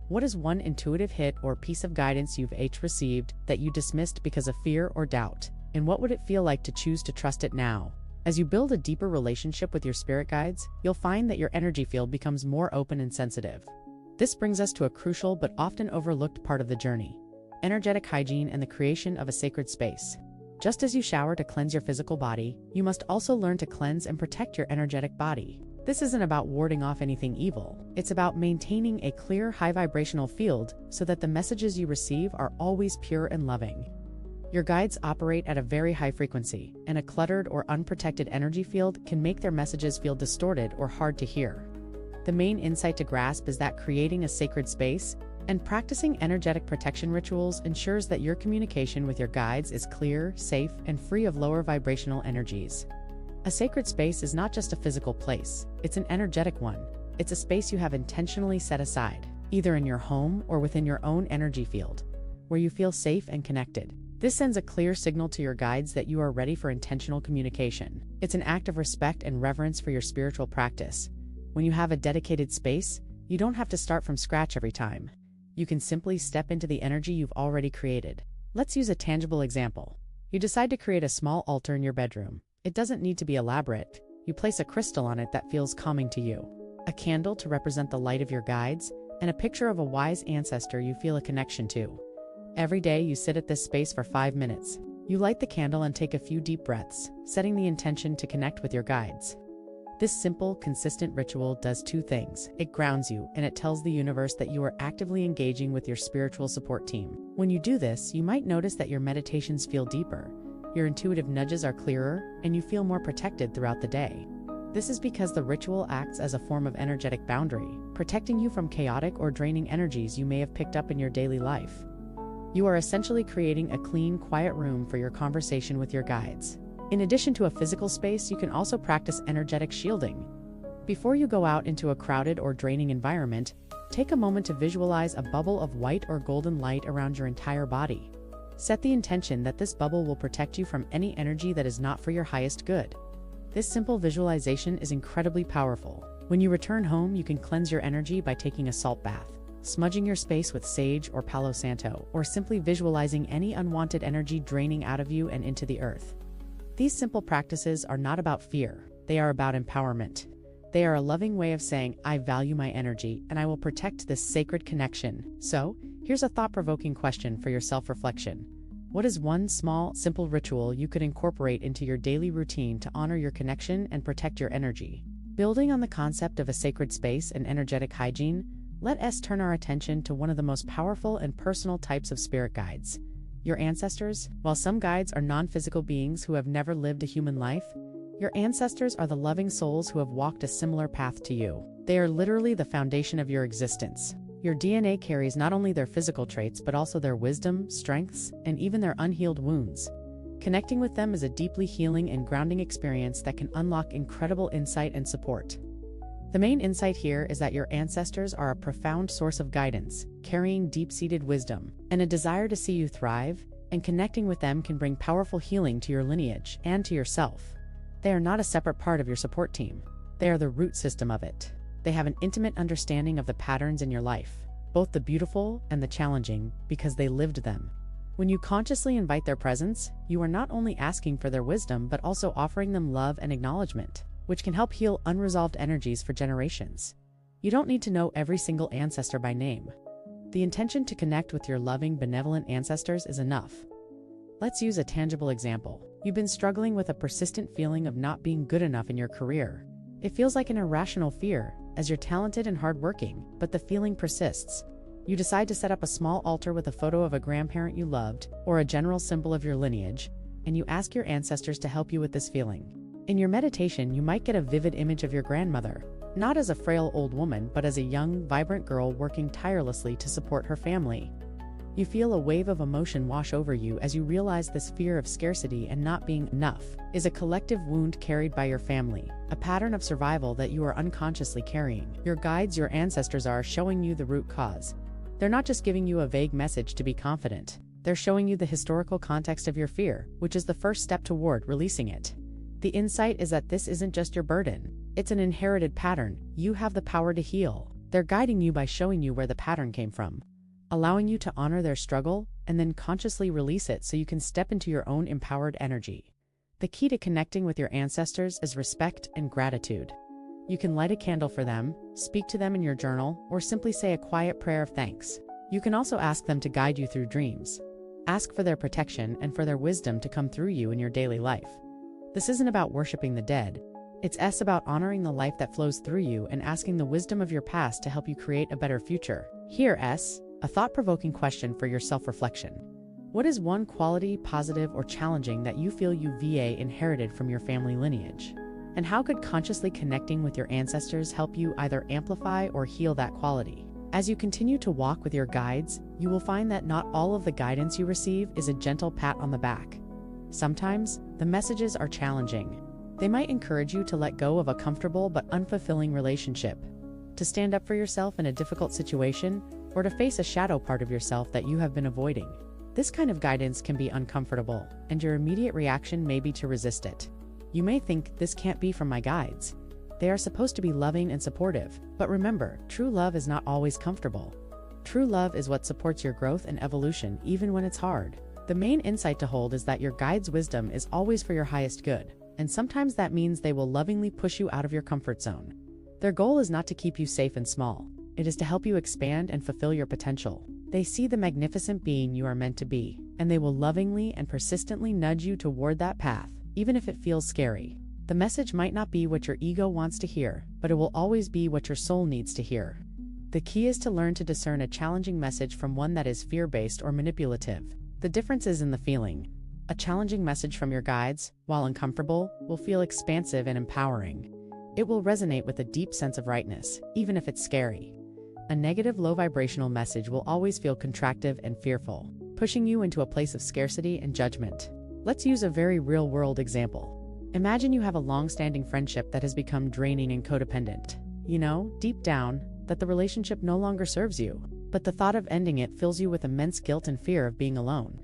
What is one intuitive hit or piece of guidance you've received that you dismissed because of fear or doubt? And what would it feel like to choose to trust it now? As you build a deeper relationship with your spirit guides, you'll find that your energy field becomes more open and sensitive. This brings us to a crucial but often overlooked part of the journey: energetic hygiene and the creation of a sacred space. Just as you shower to cleanse your physical body, you must also learn to cleanse and protect your energetic body. This isn't about warding off anything evil. It's about maintaining a clear, high vibrational field so that the messages you receive are always pure and loving. Your guides operate at a very high frequency, and a cluttered or unprotected energy field can make their messages feel distorted or hard to hear. The main insight to grasp is that creating a sacred space and practicing energetic protection rituals ensures that your communication with your guides is clear, safe, and free of lower vibrational energies. A sacred space is not just a physical place, it's an energetic one. It's a space you have intentionally set aside, either in your home or within your own energy field, where you feel safe and connected. This sends a clear signal to your guides that you are ready for intentional communication. It's an act of respect and reverence for your spiritual practice. When you have a dedicated space, you don't have to start from scratch every time. You can simply step into the energy you've already created. Let's use a tangible example. You decide to create a small altar in your bedroom. It doesn't need to be elaborate. You place a crystal on it that feels calming to you, a candle to represent the light of your guides, and a picture of a wise ancestor you feel a connection to. Every day you sit at this space for 5 minutes. You light the candle and take a few deep breaths, setting the intention to connect with your guides. This simple, consistent ritual does two things. It grounds you, and it tells the universe that you are actively engaging with your spiritual support team. When you do this, you might notice that your meditations feel deeper, your intuitive nudges are clearer, and you feel more protected throughout the day. This is because the ritual acts as a form of energetic boundary, protecting you from chaotic or draining energies you may have picked up in your daily life. You are essentially creating a clean, quiet room for your conversation with your guides. In addition to a physical space, you can also practice energetic shielding. Before you go out into a crowded or draining environment, take a moment to visualize a bubble of white or golden light around your entire body. Set the intention that this bubble will protect you from any energy that is not for your highest good. This simple visualization is incredibly powerful. When you return home, you can cleanse your energy by taking a salt bath. smudging your space with sage or Palo Santo, or simply visualizing any unwanted energy draining out of you and into the earth. These simple practices are not about fear, they are about empowerment. They are a loving way of saying, I value my energy and I will protect this sacred connection. So, here's a thought-provoking question for your self-reflection. What is one small, simple ritual you could incorporate into your daily routine to honor your connection and protect your energy? Building on the concept of a sacred space and energetic hygiene, let us turn our attention to one of the most powerful and personal types of spirit guides, your ancestors. While some guides are non-physical beings who have never lived a human life, your ancestors are the loving souls who have walked a similar path to you. They are literally the foundation of your existence. Your DNA carries not only their physical traits but also their wisdom, strengths, and even their unhealed wounds. Connecting with them is a deeply healing and grounding experience that can unlock incredible insight and support. The main insight here is that your ancestors are a profound source of guidance, carrying deep-seated wisdom and a desire to see you thrive, and connecting with them can bring powerful healing to your lineage and to yourself. They are not a separate part of your support team. They are the root system of it. They have an intimate understanding of the patterns in your life, both the beautiful and the challenging, because they lived them. When you consciously invite their presence, you are not only asking for their wisdom but also offering them love and acknowledgement, which can help heal unresolved energies for generations. You don't need to know every single ancestor by name. The intention to connect with your loving, benevolent ancestors is enough. Let's use a tangible example. You've been struggling with a persistent feeling of not being good enough in your career. It feels like an irrational fear, as you're talented and hardworking, but the feeling persists. You decide to set up a small altar with a photo of a grandparent you loved, or a general symbol of your lineage, and you ask your ancestors to help you with this feeling. In your meditation, you might get a vivid image of your grandmother, not as a frail old woman, but as a young, vibrant girl working tirelessly to support her family. You feel a wave of emotion wash over you as you realize this fear of scarcity and not being enough is a collective wound carried by your family, a pattern of survival that you are unconsciously carrying. Your guides, your ancestors, are showing you the root cause. They're not just giving you a vague message to be confident. They're showing you the historical context of your fear, which is the first step toward releasing it. The insight is that this isn't just your burden. It's an inherited pattern. You have the power to heal. They're guiding you by showing you where the pattern came from, allowing you to honor their struggle and then consciously release it so you can step into your own empowered energy. The key to connecting with your ancestors is respect and gratitude. You can light a candle for them, speak to them in your journal, or simply say a quiet prayer of thanks. You can also ask them to guide you through dreams. Ask for their protection and for their wisdom to come through you in your daily life. This isn't about worshiping the dead. It's about honoring the life that flows through you and asking the wisdom of your past to help you create a better future. Here, a thought-provoking question for your self-reflection. What is one quality, positive, or challenging that you feel you inherited from your family lineage? And how could consciously connecting with your ancestors help you either amplify or heal that quality? As you continue to walk with your guides, you will find that not all of the guidance you receive is a gentle pat on the back. Sometimes, the messages are challenging. They might encourage you to let go of a comfortable but unfulfilling relationship, to stand up for yourself in a difficult situation, or to face a shadow part of yourself that you have been avoiding. This kind of guidance can be uncomfortable, and your immediate reaction may be to resist it. You may think, this can't be from my guides. They are supposed to be loving and supportive, but remember, true love is not always comfortable. True love is what supports your growth and evolution even when it's hard. The main insight to hold is that your guide's wisdom is always for your highest good, and sometimes that means they will lovingly push you out of your comfort zone. Their goal is not to keep you safe and small. It is to help you expand and fulfill your potential. They see the magnificent being you are meant to be, and they will lovingly and persistently nudge you toward that path, even if it feels scary. The message might not be what your ego wants to hear, but it will always be what your soul needs to hear. The key is to learn to discern a challenging message from one that is fear-based or manipulative. The difference is in the feeling. A challenging message from your guides, while uncomfortable, will feel expansive and empowering. It will resonate with a deep sense of rightness, even if it's scary. A negative, low-vibrational message will always feel contractive and fearful, pushing you into a place of scarcity and judgment. Let's use a very real-world example. Imagine you have a long-standing friendship that has become draining and codependent. You know, deep down, that the relationship no longer serves you, but the thought of ending it fills you with immense guilt and fear of being alone.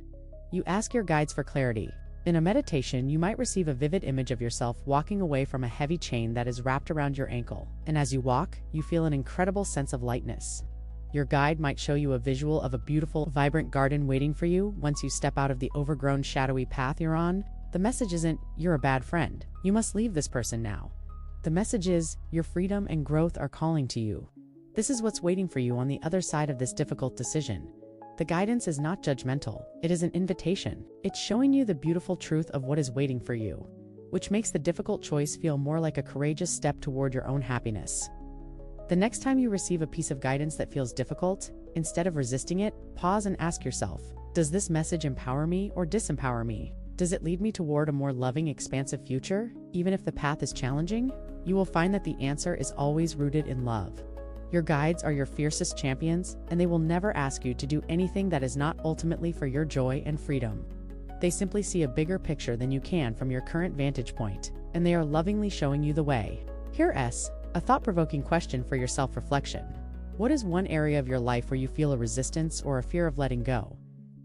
You ask your guides for clarity. In a meditation, you might receive a vivid image of yourself walking away from a heavy chain that is wrapped around your ankle, and as you walk, you feel an incredible sense of lightness. Your guide might show you a visual of a beautiful, vibrant garden waiting for you once you step out of the overgrown, shadowy path you're on. The message isn't, "You're a bad friend. You must leave this person now." The message is, "Your freedom and growth are calling to you. This is what's waiting for you on the other side of this difficult decision." The guidance is not judgmental. It is an invitation. It's showing you the beautiful truth of what is waiting for you, which makes the difficult choice feel more like a courageous step toward your own happiness. The next time you receive a piece of guidance that feels difficult, instead of resisting it, pause and ask yourself, does this message empower me or disempower me? Does it lead me toward a more loving, expansive future, even if the path is challenging? You will find that the answer is always rooted in love. Your guides are your fiercest champions, and they will never ask you to do anything that is not ultimately for your joy and freedom. They simply see a bigger picture than you can from your current vantage point, and they are lovingly showing you the way. Here's a thought-provoking question for your self-reflection. What is one area of your life where you feel a resistance or a fear of letting go?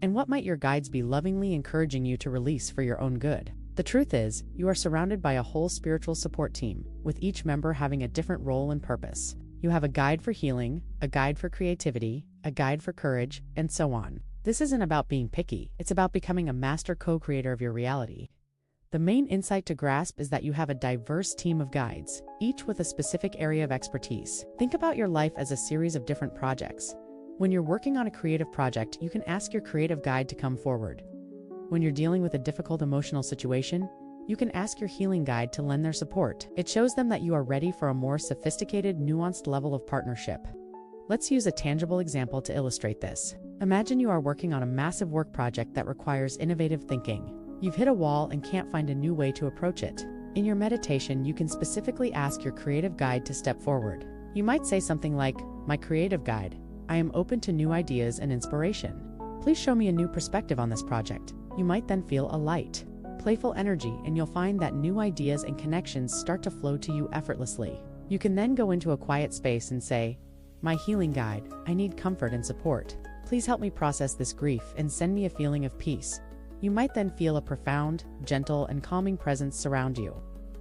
And what might your guides be lovingly encouraging you to release for your own good? The truth is, you are surrounded by a whole spiritual support team, with each member having a different role and purpose. You have a guide for healing, a guide for creativity, a guide for courage, and so on. This isn't about being picky, it's about becoming a master co-creator of your reality. The main insight to grasp is that you have a diverse team of guides, each with a specific area of expertise. Think about your life as a series of different projects. When you're working on a creative project, you can ask your creative guide to come forward. When you're dealing with a difficult emotional situation, you can ask your healing guide to lend their support. It shows them that you are ready for a more sophisticated, nuanced level of partnership. Let's use a tangible example to illustrate this. Imagine you are working on a massive work project that requires innovative thinking. You've hit a wall and can't find a new way to approach it. In your meditation, you can specifically ask your creative guide to step forward. You might say something like, "My creative guide, I am open to new ideas and inspiration. Please show me a new perspective on this project." You might then feel a light, playful energy, and you'll find that new ideas and connections start to flow to you effortlessly. You can then go into a quiet space and say, "My healing guide, I need comfort and support. Please help me process this grief and send me a feeling of peace." You might then feel a profound, gentle, and calming presence surround you.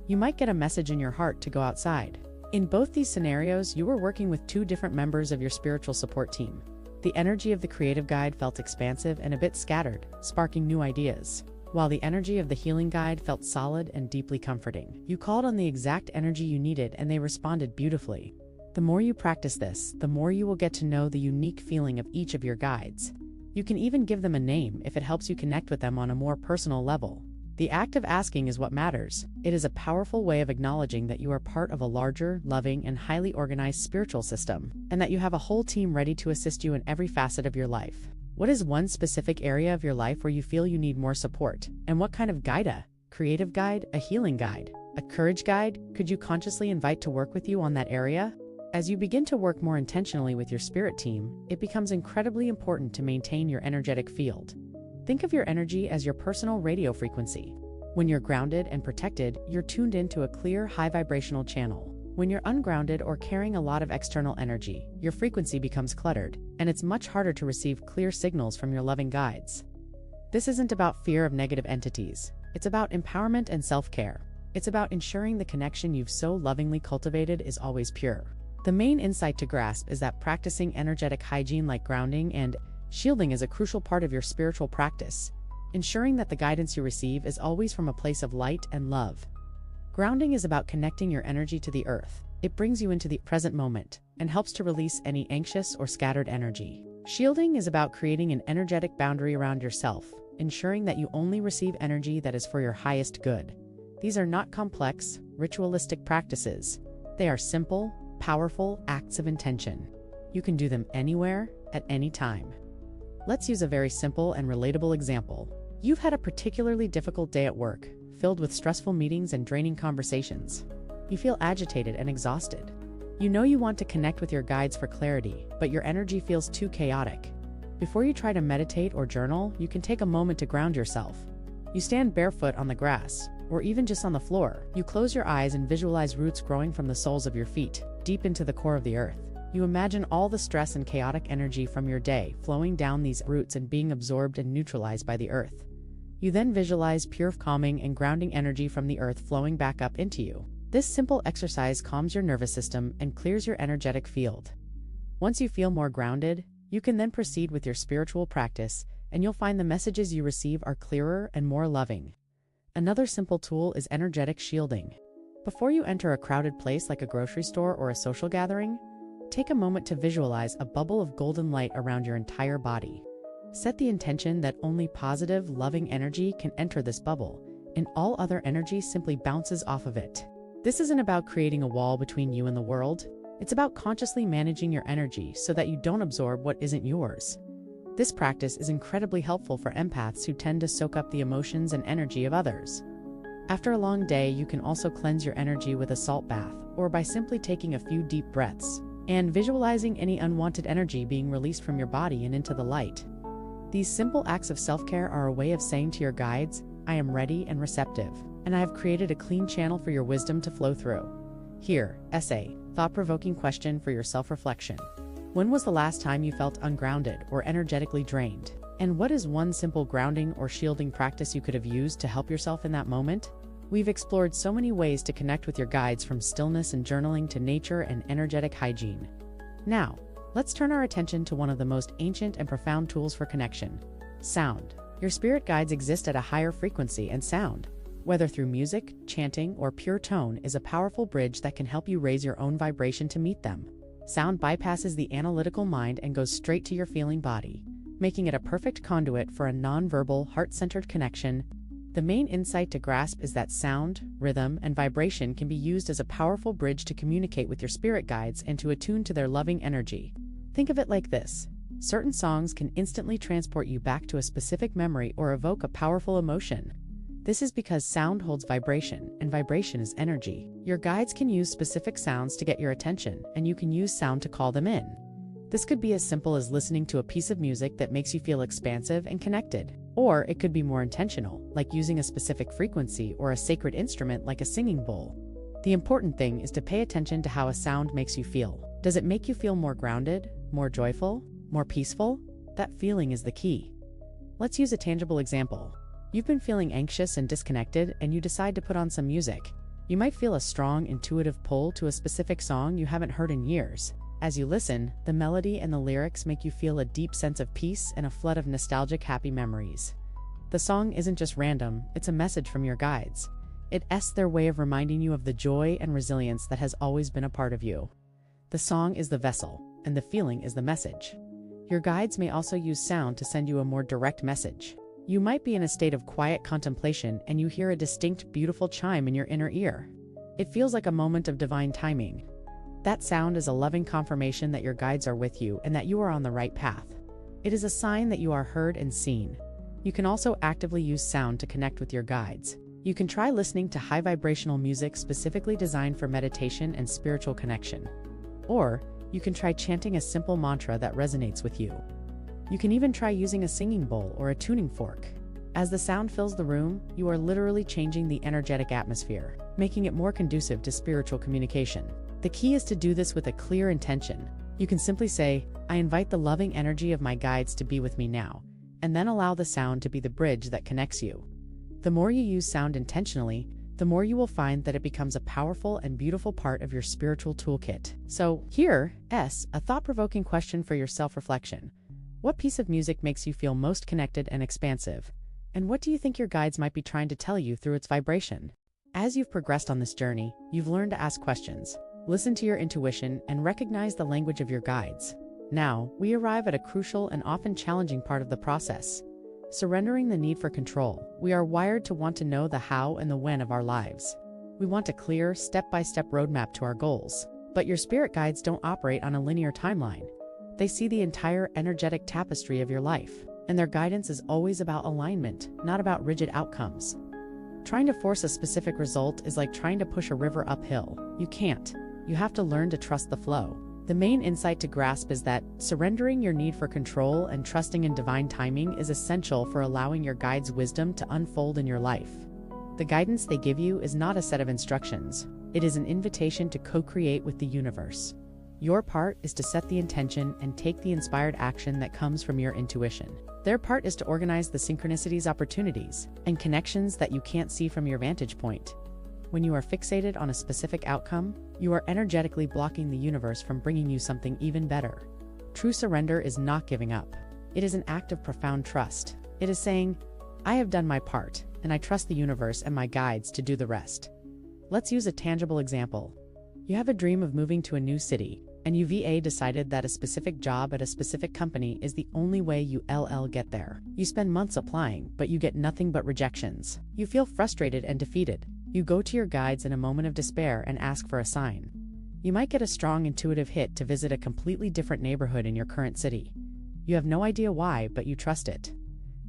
You might get a message in your heart to go outside. In both these scenarios, you were working with two different members of your spiritual support team. The energy of the creative guide felt expansive and a bit scattered, sparking new ideas, while the energy of the healing guide felt solid and deeply comforting. You called on the exact energy you needed, and they responded beautifully. The more you practice this, the more you will get to know the unique feeling of each of your guides. You can even give them a name if it helps you connect with them on a more personal level. The act of asking is what matters. It is a powerful way of acknowledging that you are part of a larger, loving, and highly organized spiritual system, and that you have a whole team ready to assist you in every facet of your life. What is one specific area of your life where you feel you need more support? And what kind of guide? A creative guide, a healing guide, a courage guide, could you consciously invite to work with you on that area? As you begin to work more intentionally with your spirit team, it becomes incredibly important to maintain your energetic field. Think of your energy as your personal radio frequency. When you're grounded and protected, you're tuned into a clear, high vibrational channel. When you're ungrounded or carrying a lot of external energy, your frequency becomes cluttered, and it's much harder to receive clear signals from your loving guides. This isn't about fear of negative entities. It's about empowerment and self-care. It's about ensuring the connection you've so lovingly cultivated is always pure. The main insight to grasp is that practicing energetic hygiene like grounding and shielding is a crucial part of your spiritual practice, ensuring that the guidance you receive is always from a place of light and love. Grounding is about connecting your energy to the earth. It brings you into the present moment and helps to release any anxious or scattered energy. Shielding is about creating an energetic boundary around yourself, ensuring that you only receive energy that is for your highest good. These are not complex, ritualistic practices. They are simple, powerful acts of intention. You can do them anywhere, at any time. Let's use a very simple and relatable example. You've had a particularly difficult day at work, filled with stressful meetings and draining conversations. You feel agitated and exhausted. You know you want to connect with your guides for clarity, but your energy feels too chaotic. Before you try to meditate or journal, you can take a moment to ground yourself. You stand barefoot on the grass, or even just on the floor. You close your eyes and visualize roots growing from the soles of your feet, deep into the core of the earth. You imagine all the stress and chaotic energy from your day flowing down these roots and being absorbed and neutralized by the earth. You then visualize pure, calming, and grounding energy from the earth flowing back up into you. This simple exercise calms your nervous system and clears your energetic field. Once you feel more grounded, you can then proceed with your spiritual practice, and you'll find the messages you receive are clearer and more loving. Another simple tool is energetic shielding. Before you enter a crowded place like a grocery store or a social gathering, take a moment to visualize a bubble of golden light around your entire body. Set the intention that only positive, loving energy can enter this bubble, and all other energy simply bounces off of it. This isn't about creating a wall between you and the world. It's about consciously managing your energy so that you don't absorb what isn't yours. This practice is incredibly helpful for empaths who tend to soak up the emotions and energy of others. After a long day, you can also cleanse your energy with a salt bath, or by simply taking a few deep breaths and visualizing any unwanted energy being released from your body and into the light. These simple acts of self-care are a way of saying to your guides, "I am ready and receptive, and I have created a clean channel for your wisdom to flow through." Here, essay, thought-provoking question for your self-reflection. When was the last time you felt ungrounded or energetically drained? And what is one simple grounding or shielding practice you could have used to help yourself in that moment? We've explored so many ways to connect with your guides, from stillness and journaling to nature and energetic hygiene. Now, let's turn our attention to one of the most ancient and profound tools for connection: sound. Your spirit guides exist at a higher frequency, and sound, whether through music, chanting, or pure tone, is a powerful bridge that can help you raise your own vibration to meet them. Sound bypasses the analytical mind and goes straight to your feeling body, making it a perfect conduit for a non-verbal, heart-centered connection. The main insight to grasp is that sound, rhythm, and vibration can be used as a powerful bridge to communicate with your spirit guides and to attune to their loving energy. Think of it like this: certain songs can instantly transport you back to a specific memory or evoke a powerful emotion. This is because sound holds vibration, and vibration is energy. Your guides can use specific sounds to get your attention, and you can use sound to call them in. This could be as simple as listening to a piece of music that makes you feel expansive and connected. Or it could be more intentional, like using a specific frequency or a sacred instrument like a singing bowl. The important thing is to pay attention to how a sound makes you feel. Does it make you feel more grounded, more joyful, more peaceful? That feeling is the key. Let's use a tangible example. You've been feeling anxious and disconnected, and you decide to put on some music. You might feel a strong, intuitive pull to a specific song you haven't heard in years. As you listen, the melody and the lyrics make you feel a deep sense of peace and a flood of nostalgic, happy memories. The song isn't just random, it's a message from your guides. It's their way of reminding you of the joy and resilience that has always been a part of you. The song is the vessel, and the feeling is the message. Your guides may also use sound to send you a more direct message. You might be in a state of quiet contemplation and you hear a distinct, beautiful chime in your inner ear. It feels like a moment of divine timing. That sound is a loving confirmation that your guides are with you and that you are on the right path. It is a sign that you are heard and seen. You can also actively use sound to connect with your guides. You can try listening to high vibrational music specifically designed for meditation and spiritual connection. Or, you can try chanting a simple mantra that resonates with you. You can even try using a singing bowl or a tuning fork. As the sound fills the room, you are literally changing the energetic atmosphere, making it more conducive to spiritual communication. The key is to do this with a clear intention. You can simply say, "I invite the loving energy of my guides to be with me now," and then allow the sound to be the bridge that connects you. The more you use sound intentionally, the more you will find that it becomes a powerful and beautiful part of your spiritual toolkit. So, here, a thought-provoking question for your self-reflection. What piece of music makes you feel most connected and expansive? And what do you think your guides might be trying to tell you through its vibration? As you've progressed on this journey, you've learned to ask questions, listen to your intuition, and recognize the language of your guides. Now, we arrive at a crucial and often challenging part of the process: surrendering the need for control. We are wired to want to know the how and the when of our lives. We want a clear, step-by-step roadmap to our goals. But your spirit guides don't operate on a linear timeline. They see the entire energetic tapestry of your life, and their guidance is always about alignment, not about rigid outcomes. Trying to force a specific result is like trying to push a river uphill. You can't. You have to learn to trust the flow. The main insight to grasp is that surrendering your need for control and trusting in divine timing is essential for allowing your guides' wisdom to unfold in your life. The guidance they give you is not a set of instructions. It is an invitation to co-create with the universe. Your part is to set the intention and take the inspired action that comes from your intuition. Their part is to organize the synchronicities, opportunities, and connections that you can't see from your vantage point. When you are fixated on a specific outcome, you are energetically blocking the universe from bringing you something even better. True surrender is not giving up. It is an act of profound trust. It is saying, I have done my part, and I trust the universe and my guides to do the rest. Let's use a tangible example. You have a dream of moving to a new city, and you've decided that a specific job at a specific company is the only way you'll get there. You spend months applying, but you get nothing but rejections. You feel frustrated and defeated. You go to your guides in a moment of despair and ask for a sign. You might get a strong intuitive hit to visit a completely different neighborhood in your current city. You have no idea why, but you trust it.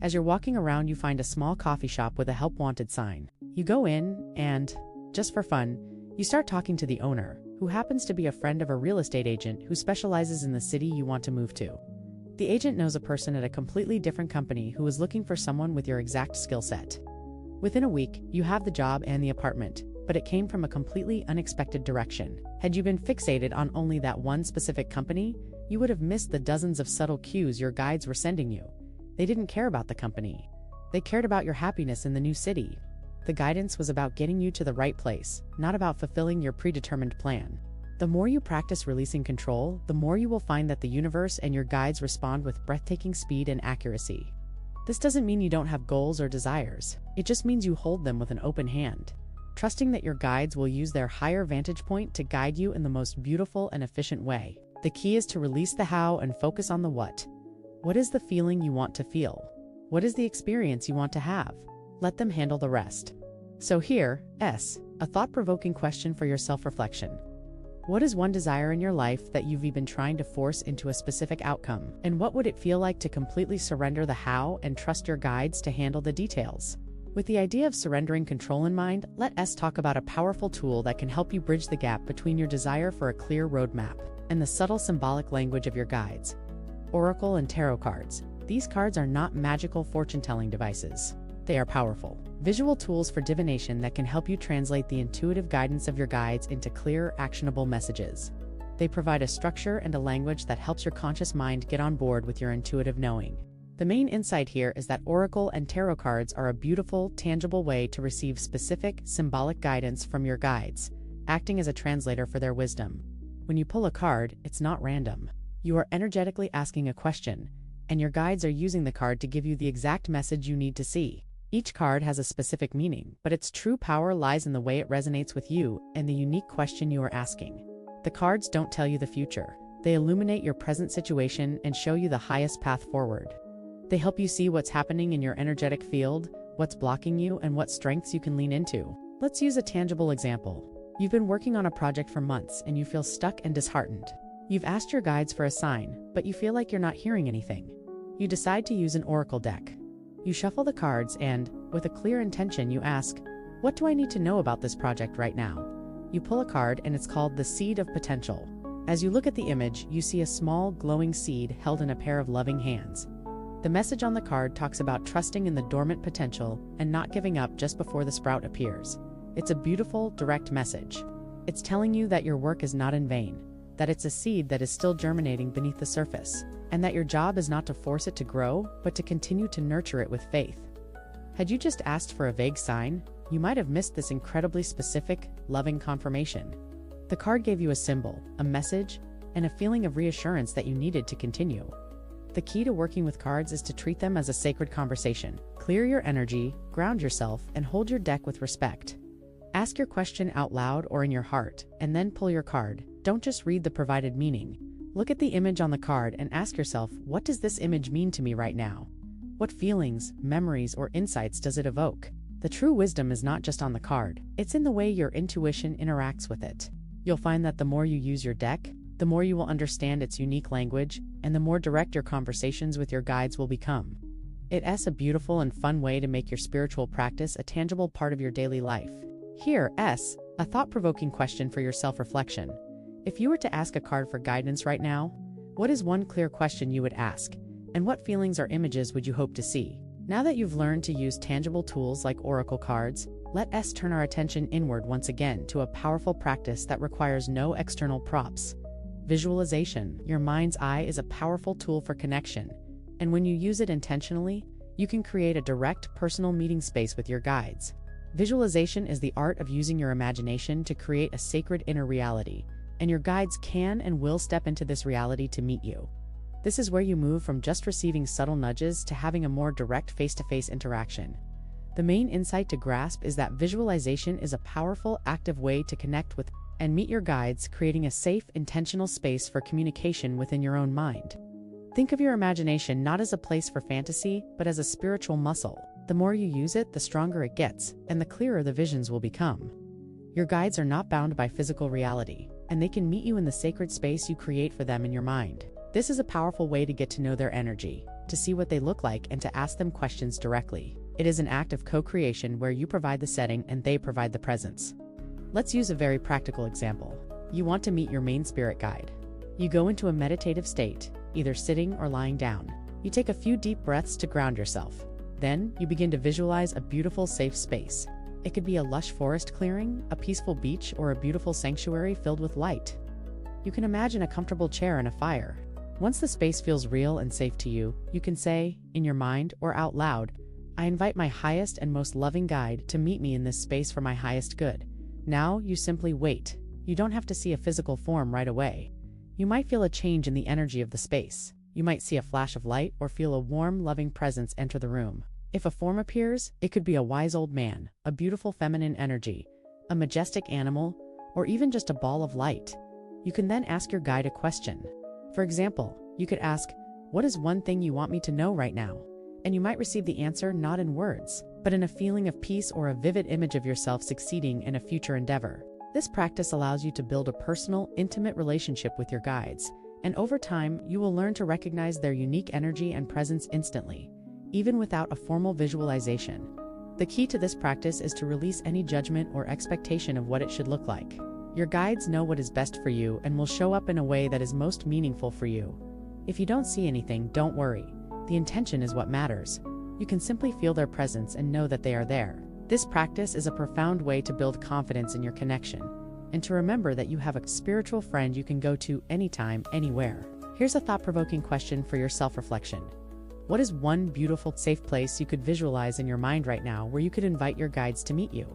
As you're walking around, you find a small coffee shop with a help wanted sign. You go in and, just for fun, you start talking to the owner, who happens to be a friend of a real estate agent who specializes in the city you want to move to. The agent knows a person at a completely different company who is looking for someone with your exact skill set. Within a week, you have the job and the apartment, but it came from a completely unexpected direction. Had you been fixated on only that one specific company, you would have missed the dozens of subtle cues your guides were sending you. They didn't care about the company. They cared about your happiness in the new city. The guidance was about getting you to the right place, not about fulfilling your predetermined plan. The more you practice releasing control, the more you will find that the universe and your guides respond with breathtaking speed and accuracy. This doesn't mean you don't have goals or desires. It just means you hold them with an open hand, trusting that your guides will use their higher vantage point to guide you in the most beautiful and efficient way. The key is to release the how and focus on the what. What is the feeling you want to feel? What is the experience you want to have? Let them handle the rest. So here, a thought-provoking question for your self-reflection. What is one desire in your life that you've been trying to force into a specific outcome? And what would it feel like to completely surrender the how and trust your guides to handle the details? With the idea of surrendering control in mind, let us talk about a powerful tool that can help you bridge the gap between your desire for a clear roadmap and the subtle symbolic language of your guides. Oracle and tarot cards. These cards are not magical fortune-telling devices. They are powerful, visual tools for divination that can help you translate the intuitive guidance of your guides into clear, actionable messages. They provide a structure and a language that helps your conscious mind get on board with your intuitive knowing. The main insight here is that oracle and tarot cards are a beautiful, tangible way to receive specific, symbolic guidance from your guides, acting as a translator for their wisdom. When you pull a card, it's not random. You are energetically asking a question, and your guides are using the card to give you the exact message you need to see. Each card has a specific meaning, but its true power lies in the way it resonates with you and the unique question you are asking. The cards don't tell you the future. They illuminate your present situation and show you the highest path forward. They help you see what's happening in your energetic field, what's blocking you, and what strengths you can lean into. Let's use a tangible example. You've been working on a project for months and you feel stuck and disheartened. You've asked your guides for a sign, but you feel like you're not hearing anything. You decide to use an oracle deck. You shuffle the cards and, with a clear intention, you ask, what do I need to know about this project right now? You pull a card and it's called the Seed of Potential. As you look at the image, you see a small, glowing seed held in a pair of loving hands. The message on the card talks about trusting in the dormant potential and not giving up just before the sprout appears. It's a beautiful, direct message. It's telling you that your work is not in vain, that it's a seed that is still germinating beneath the surface, and that your job is not to force it to grow, but to continue to nurture it with faith. Had you just asked for a vague sign, you might have missed this incredibly specific, loving confirmation. The card gave you a symbol, a message, and a feeling of reassurance that you needed to continue. The key to working with cards is to treat them as a sacred conversation. Clear your energy, ground yourself, and hold your deck with respect. Ask your question out loud or in your heart, and then pull your card. Don't just read the provided meaning. Look at the image on the card and ask yourself, what does this image mean to me right now? What feelings, memories, or insights does it evoke? The true wisdom is not just on the card, it's in the way your intuition interacts with it. You'll find that the more you use your deck, the more you will understand its unique language, and the more direct your conversations with your guides will become. It's a beautiful and fun way to make your spiritual practice a tangible part of your daily life. Here, a thought-provoking question for your self-reflection. If you were to ask a card for guidance right now, what is one clear question you would ask, and what feelings or images would you hope to see? Now that you've learned to use tangible tools like oracle cards, let us turn our attention inward once again to a powerful practice that requires no external props. Visualization. Your mind's eye is a powerful tool for connection, and when you use it intentionally, you can create a direct, personal meeting space with your guides. Visualization is the art of using your imagination to create a sacred inner reality, and your guides can and will step into this reality to meet you. This is where you move from just receiving subtle nudges to having a more direct face-to-face interaction. The main insight to grasp is that visualization is a powerful, active way to connect with and meet your guides, creating a safe, intentional space for communication within your own mind. Think of your imagination not as a place for fantasy, but as a spiritual muscle. The more you use it, the stronger it gets, and the clearer the visions will become. Your guides are not bound by physical reality, and they can meet you in the sacred space you create for them in your mind. This is a powerful way to get to know their energy, to see what they look like, and to ask them questions directly. It is an act of co-creation where you provide the setting and they provide the presence. Let's use a very practical example. You want to meet your main spirit guide. You go into a meditative state, either sitting or lying down. You take a few deep breaths to ground yourself. Then, you begin to visualize a beautiful, safe space. It could be a lush forest clearing, a peaceful beach, or a beautiful sanctuary filled with light. You can imagine a comfortable chair and a fire. Once the space feels real and safe to you, you can say, in your mind or out loud, "I invite my highest and most loving guide to meet me in this space for my highest good." Now, you simply wait. You don't have to see a physical form right away. You might feel a change in the energy of the space. You might see a flash of light or feel a warm, loving presence enter the room. If a form appears, it could be a wise old man, a beautiful feminine energy, a majestic animal, or even just a ball of light. You can then ask your guide a question. For example, you could ask, "What is one thing you want me to know right now?" And you might receive the answer not in words, but in a feeling of peace or a vivid image of yourself succeeding in a future endeavor. This practice allows you to build a personal, intimate relationship with your guides, and over time, you will learn to recognize their unique energy and presence instantly, even without a formal visualization. The key to this practice is to release any judgment or expectation of what it should look like. Your guides know what is best for you and will show up in a way that is most meaningful for you. If you don't see anything, don't worry. The intention is what matters. You can simply feel their presence and know that they are there. This practice is a profound way to build confidence in your connection, and to remember that you have a spiritual friend you can go to anytime, anywhere. Here's a thought-provoking question for your self-reflection. What is one beautiful, safe place you could visualize in your mind right now where you could invite your guides to meet you?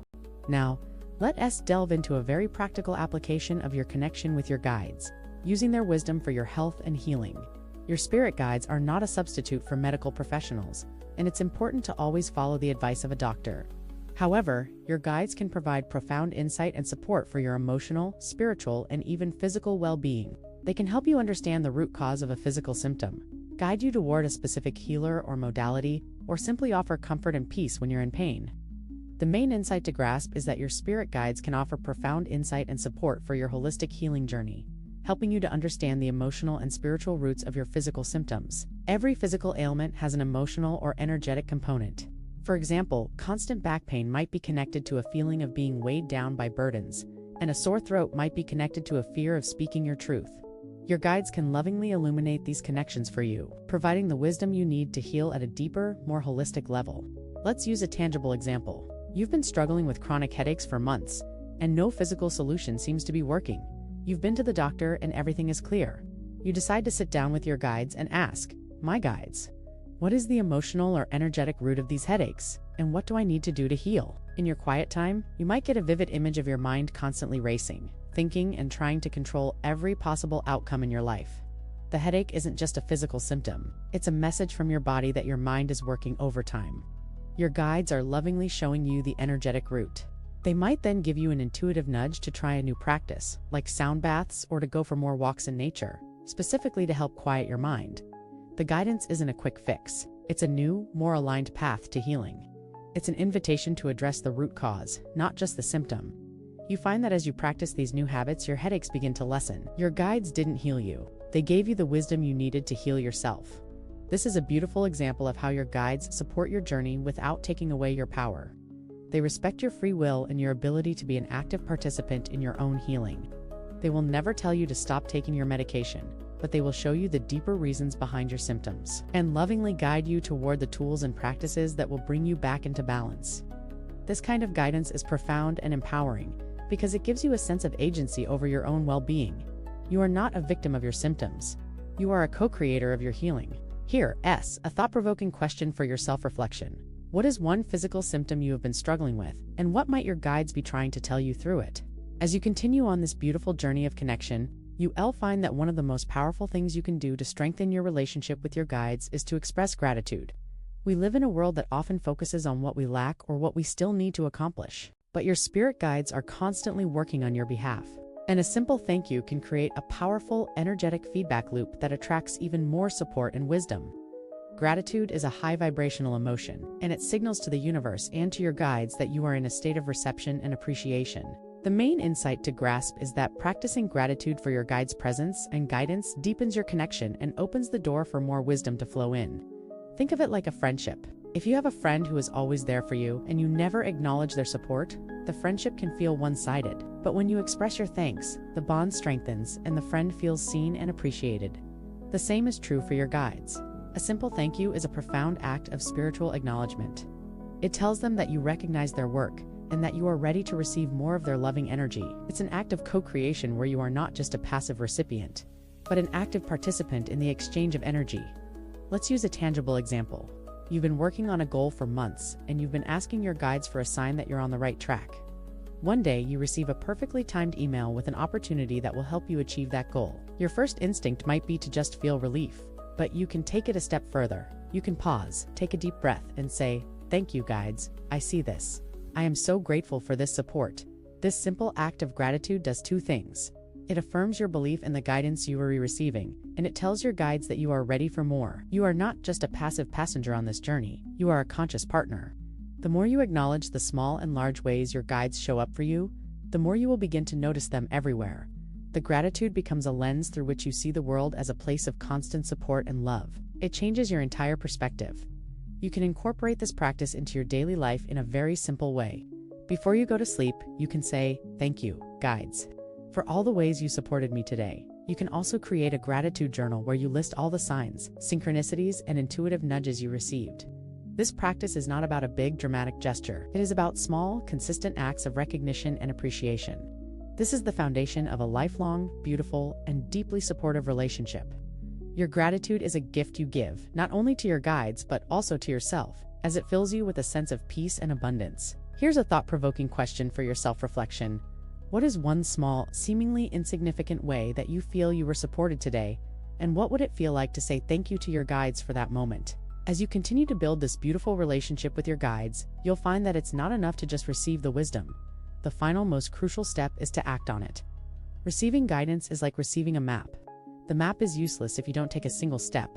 Now, let us delve into a very practical application of your connection with your guides, using their wisdom for your health and healing. Your spirit guides are not a substitute for medical professionals, and it's important to always follow the advice of a doctor. However, your guides can provide profound insight and support for your emotional, spiritual, and even physical well-being. They can help you understand the root cause of a physical symptom, guide you toward a specific healer or modality, or simply offer comfort and peace when you're in pain. The main insight to grasp is that your spirit guides can offer profound insight and support for your holistic healing journey, helping you to understand the emotional and spiritual roots of your physical symptoms. Every physical ailment has an emotional or energetic component. For example, constant back pain might be connected to a feeling of being weighed down by burdens, and a sore throat might be connected to a fear of speaking your truth. Your guides can lovingly illuminate these connections for you, providing the wisdom you need to heal at a deeper, more holistic level. Let's use a tangible example. You've been struggling with chronic headaches for months, and no physical solution seems to be working. You've been to the doctor and everything is clear. You decide to sit down with your guides and ask, "My guides, what is the emotional or energetic root of these headaches, and what do I need to do to heal?" In your quiet time, you might get a vivid image of your mind constantly racing, thinking and trying to control every possible outcome in your life. The headache isn't just a physical symptom, it's a message from your body that your mind is working overtime. Your guides are lovingly showing you the energetic root. They might then give you an intuitive nudge to try a new practice, like sound baths or to go for more walks in nature, specifically to help quiet your mind. The guidance isn't a quick fix. It's a new, more aligned path to healing. It's an invitation to address the root cause, not just the symptom. You find that as you practice these new habits, your headaches begin to lessen. Your guides didn't heal you. They gave you the wisdom you needed to heal yourself. This is a beautiful example of how your guides support your journey without taking away your power. They respect your free will and your ability to be an active participant in your own healing. They will never tell you to stop taking your medication, but they will show you the deeper reasons behind your symptoms and lovingly guide you toward the tools and practices that will bring you back into balance. This kind of guidance is profound and empowering because it gives you a sense of agency over your own well-being. You are not a victim of your symptoms. You are a co-creator of your healing. Here, a thought-provoking question for your self-reflection. What is one physical symptom you have been struggling with, and what might your guides be trying to tell you through it? As you continue on this beautiful journey of connection, you'll find that one of the most powerful things you can do to strengthen your relationship with your guides is to express gratitude. We live in a world that often focuses on what we lack or what we still need to accomplish, but your spirit guides are constantly working on your behalf. And a simple thank you can create a powerful, energetic feedback loop that attracts even more support and wisdom. Gratitude is a high vibrational emotion, and it signals to the universe and to your guides that you are in a state of reception and appreciation. The main insight to grasp is that practicing gratitude for your guides' presence and guidance deepens your connection and opens the door for more wisdom to flow in. Think of it like a friendship. If you have a friend who is always there for you and you never acknowledge their support, the friendship can feel one-sided. But when you express your thanks, the bond strengthens and the friend feels seen and appreciated. The same is true for your guides. A simple thank you is a profound act of spiritual acknowledgement. It tells them that you recognize their work and that you are ready to receive more of their loving energy. It's an act of co-creation where you are not just a passive recipient, but an active participant in the exchange of energy. Let's use a tangible example. You've been working on a goal for months, and you've been asking your guides for a sign that you're on the right track. One day, you receive a perfectly timed email with an opportunity that will help you achieve that goal. Your first instinct might be to just feel relief, but you can take it a step further. You can pause, take a deep breath, and say, "Thank you, guides. I see this. I am so grateful for this support." This simple act of gratitude does two things. It affirms your belief in the guidance you are receiving, and it tells your guides that you are ready for more. You are not just a passive passenger on this journey, you are a conscious partner. The more you acknowledge the small and large ways your guides show up for you, the more you will begin to notice them everywhere. The gratitude becomes a lens through which you see the world as a place of constant support and love. It changes your entire perspective. You can incorporate this practice into your daily life in a very simple way. Before you go to sleep, you can say, "Thank you, guides, for all the ways you supported me today." You can also create a gratitude journal where you list all the signs, synchronicities, and intuitive nudges you received. This practice is not about a big, dramatic gesture. It is about small, consistent acts of recognition and appreciation. This is the foundation of a lifelong, beautiful, and deeply supportive relationship. Your gratitude is a gift you give, not only to your guides, but also to yourself, as it fills you with a sense of peace and abundance. Here's a thought-provoking question for your self-reflection. What is one small, seemingly insignificant way that you feel you were supported today, and what would it feel like to say thank you to your guides for that moment? As you continue to build this beautiful relationship with your guides, you'll find that it's not enough to just receive the wisdom. The final, most crucial step is to act on it. Receiving guidance is like receiving a map. The map is useless if you don't take a single step.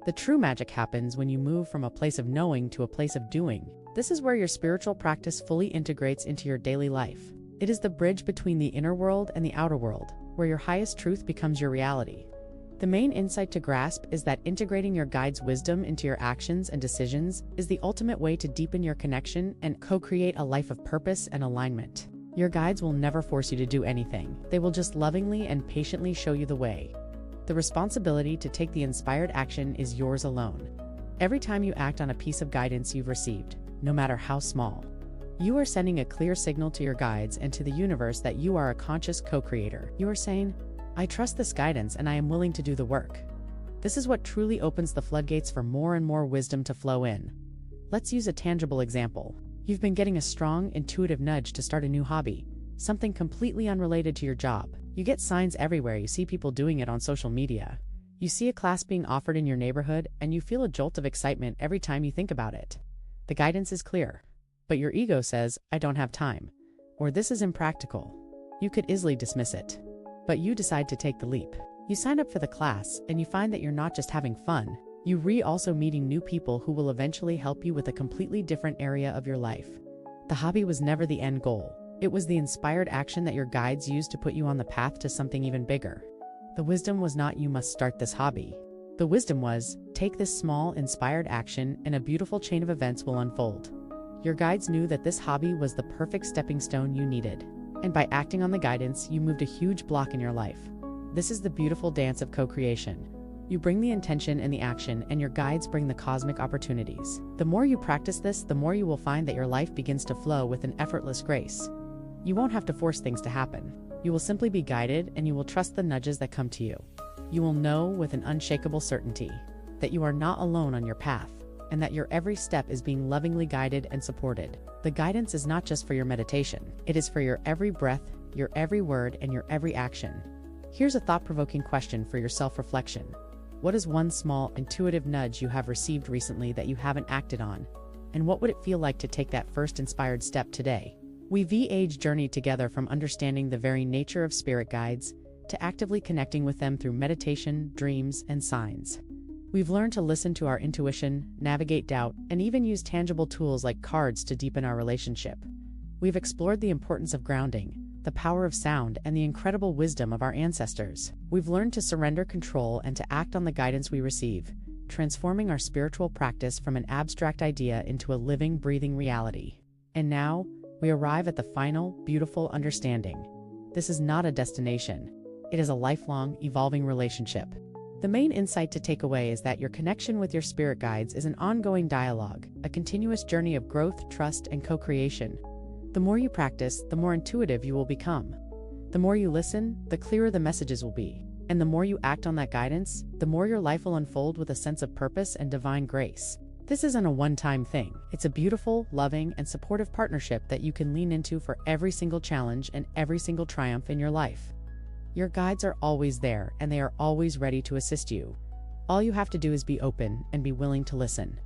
The true magic happens when you move from a place of knowing to a place of doing. This is where your spiritual practice fully integrates into your daily life. It is the bridge between the inner world and the outer world, where your highest truth becomes your reality. The main insight to grasp is that integrating your guide's wisdom into your actions and decisions is the ultimate way to deepen your connection and co-create a life of purpose and alignment. Your guides will never force you to do anything. They will just lovingly and patiently show you the way. The responsibility to take the inspired action is yours alone. Every time you act on a piece of guidance you've received, no matter how small, you are sending a clear signal to your guides and to the universe that you are a conscious co-creator. You are saying, "I trust this guidance and I am willing to do the work." This is what truly opens the floodgates for more and more wisdom to flow in. Let's use a tangible example. You've been getting a strong, intuitive nudge to start a new hobby, something completely unrelated to your job. You get signs everywhere. You see people doing it on social media. You see a class being offered in your neighborhood, and you feel a jolt of excitement every time you think about it. The guidance is clear, but your ego says, "I don't have time," or "This is impractical." You could easily dismiss it, but you decide to take the leap. You sign up for the class, and you find that you're not just having fun. You also meeting new people who will eventually help you with a completely different area of your life. The hobby was never the end goal. It was the inspired action that your guides used to put you on the path to something even bigger. The wisdom was not "you must start this hobby." The wisdom was, take this small, inspired action and a beautiful chain of events will unfold. Your guides knew that this hobby was the perfect stepping stone you needed. And by acting on the guidance, you moved a huge block in your life. This is the beautiful dance of co-creation. You bring the intention and the action, and your guides bring the cosmic opportunities. The more you practice this, the more you will find that your life begins to flow with an effortless grace. You won't have to force things to happen. You will simply be guided, and you will trust the nudges that come to you. You will know with an unshakable certainty that you are not alone on your path. and that your every step is being lovingly guided and supported. The guidance is not just for your meditation, it is for your every breath, your every word, and your every action. Here's a thought-provoking question for your self-reflection. What is one small, intuitive nudge you have received recently that you haven't acted on? And what would it feel like to take that first inspired step today? We've journeyed together from understanding the very nature of spirit guides to actively connecting with them through meditation, dreams, and signs. We've learned to listen to our intuition, navigate doubt, and even use tangible tools like cards to deepen our relationship. We've explored the importance of grounding, the power of sound, and the incredible wisdom of our ancestors. We've learned to surrender control and to act on the guidance we receive, transforming our spiritual practice from an abstract idea into a living, breathing reality. And now, we arrive at the final, beautiful understanding. This is not a destination. It is a lifelong, evolving relationship. The main insight to take away is that your connection with your spirit guides is an ongoing dialogue, a continuous journey of growth, trust, and co-creation. The more you practice, the more intuitive you will become. The more you listen, the clearer the messages will be. And the more you act on that guidance, the more your life will unfold with a sense of purpose and divine grace. This isn't a one-time thing. It's a beautiful, loving, and supportive partnership that you can lean into for every single challenge and every single triumph in your life. Your guides are always there, and they are always ready to assist you. All you have to do is be open and be willing to listen.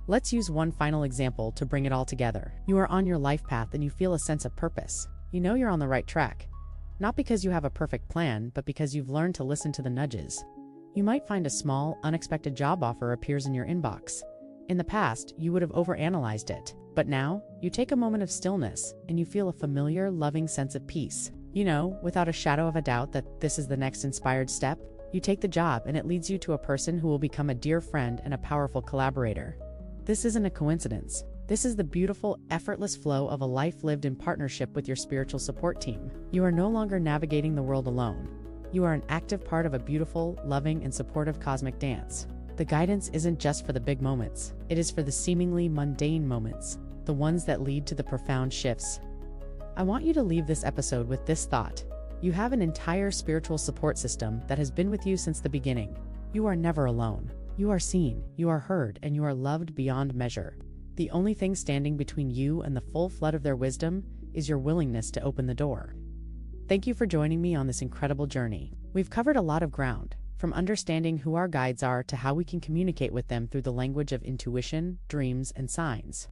Let's use one final example to bring it all together. You are on your life path and you feel a sense of purpose. You know you're on the right track. Not because you have a perfect plan, but because you've learned to listen to the nudges. You might find a small, unexpected job offer appears in your inbox. In the past, you would have overanalyzed it. But now, you take a moment of stillness, and you feel a familiar, loving sense of peace. You know, without a shadow of a doubt, that this is the next inspired step. You take the job, and it leads you to a person who will become a dear friend and a powerful collaborator. This isn't a coincidence. This is the beautiful, effortless flow of a life lived in partnership with your spiritual support team. You are no longer navigating the world alone. You are an active part of a beautiful, loving, and supportive cosmic dance. The guidance isn't just for the big moments. It is for the seemingly mundane moments, the ones that lead to the profound shifts. I want you to leave this episode with this thought. You have an entire spiritual support system that has been with you since the beginning. You are never alone. You are seen, you are heard, and you are loved beyond measure. The only thing standing between you and the full flood of their wisdom is your willingness to open the door. Thank you for joining me on this incredible journey. We've covered a lot of ground, from understanding who our guides are to how we can communicate with them through the language of intuition, dreams, and signs.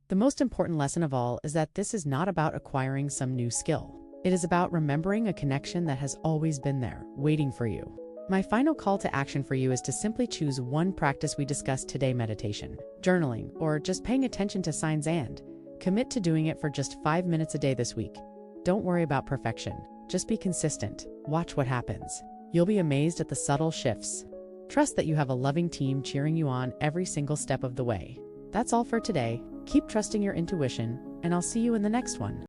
The most important lesson of all is that this is not about acquiring some new skill. It is about remembering a connection that has always been there, waiting for you. My final call to action for you is to simply choose one practice we discussed today: meditation, journaling, or just paying attention to signs, and commit to doing it for just 5 minutes a day this week. Don't worry about perfection. Just be consistent. Watch what happens. You'll be amazed at the subtle shifts. Trust that you have a loving team cheering you on every single step of the way. That's all for today. Keep trusting your intuition, and I'll see you in the next one.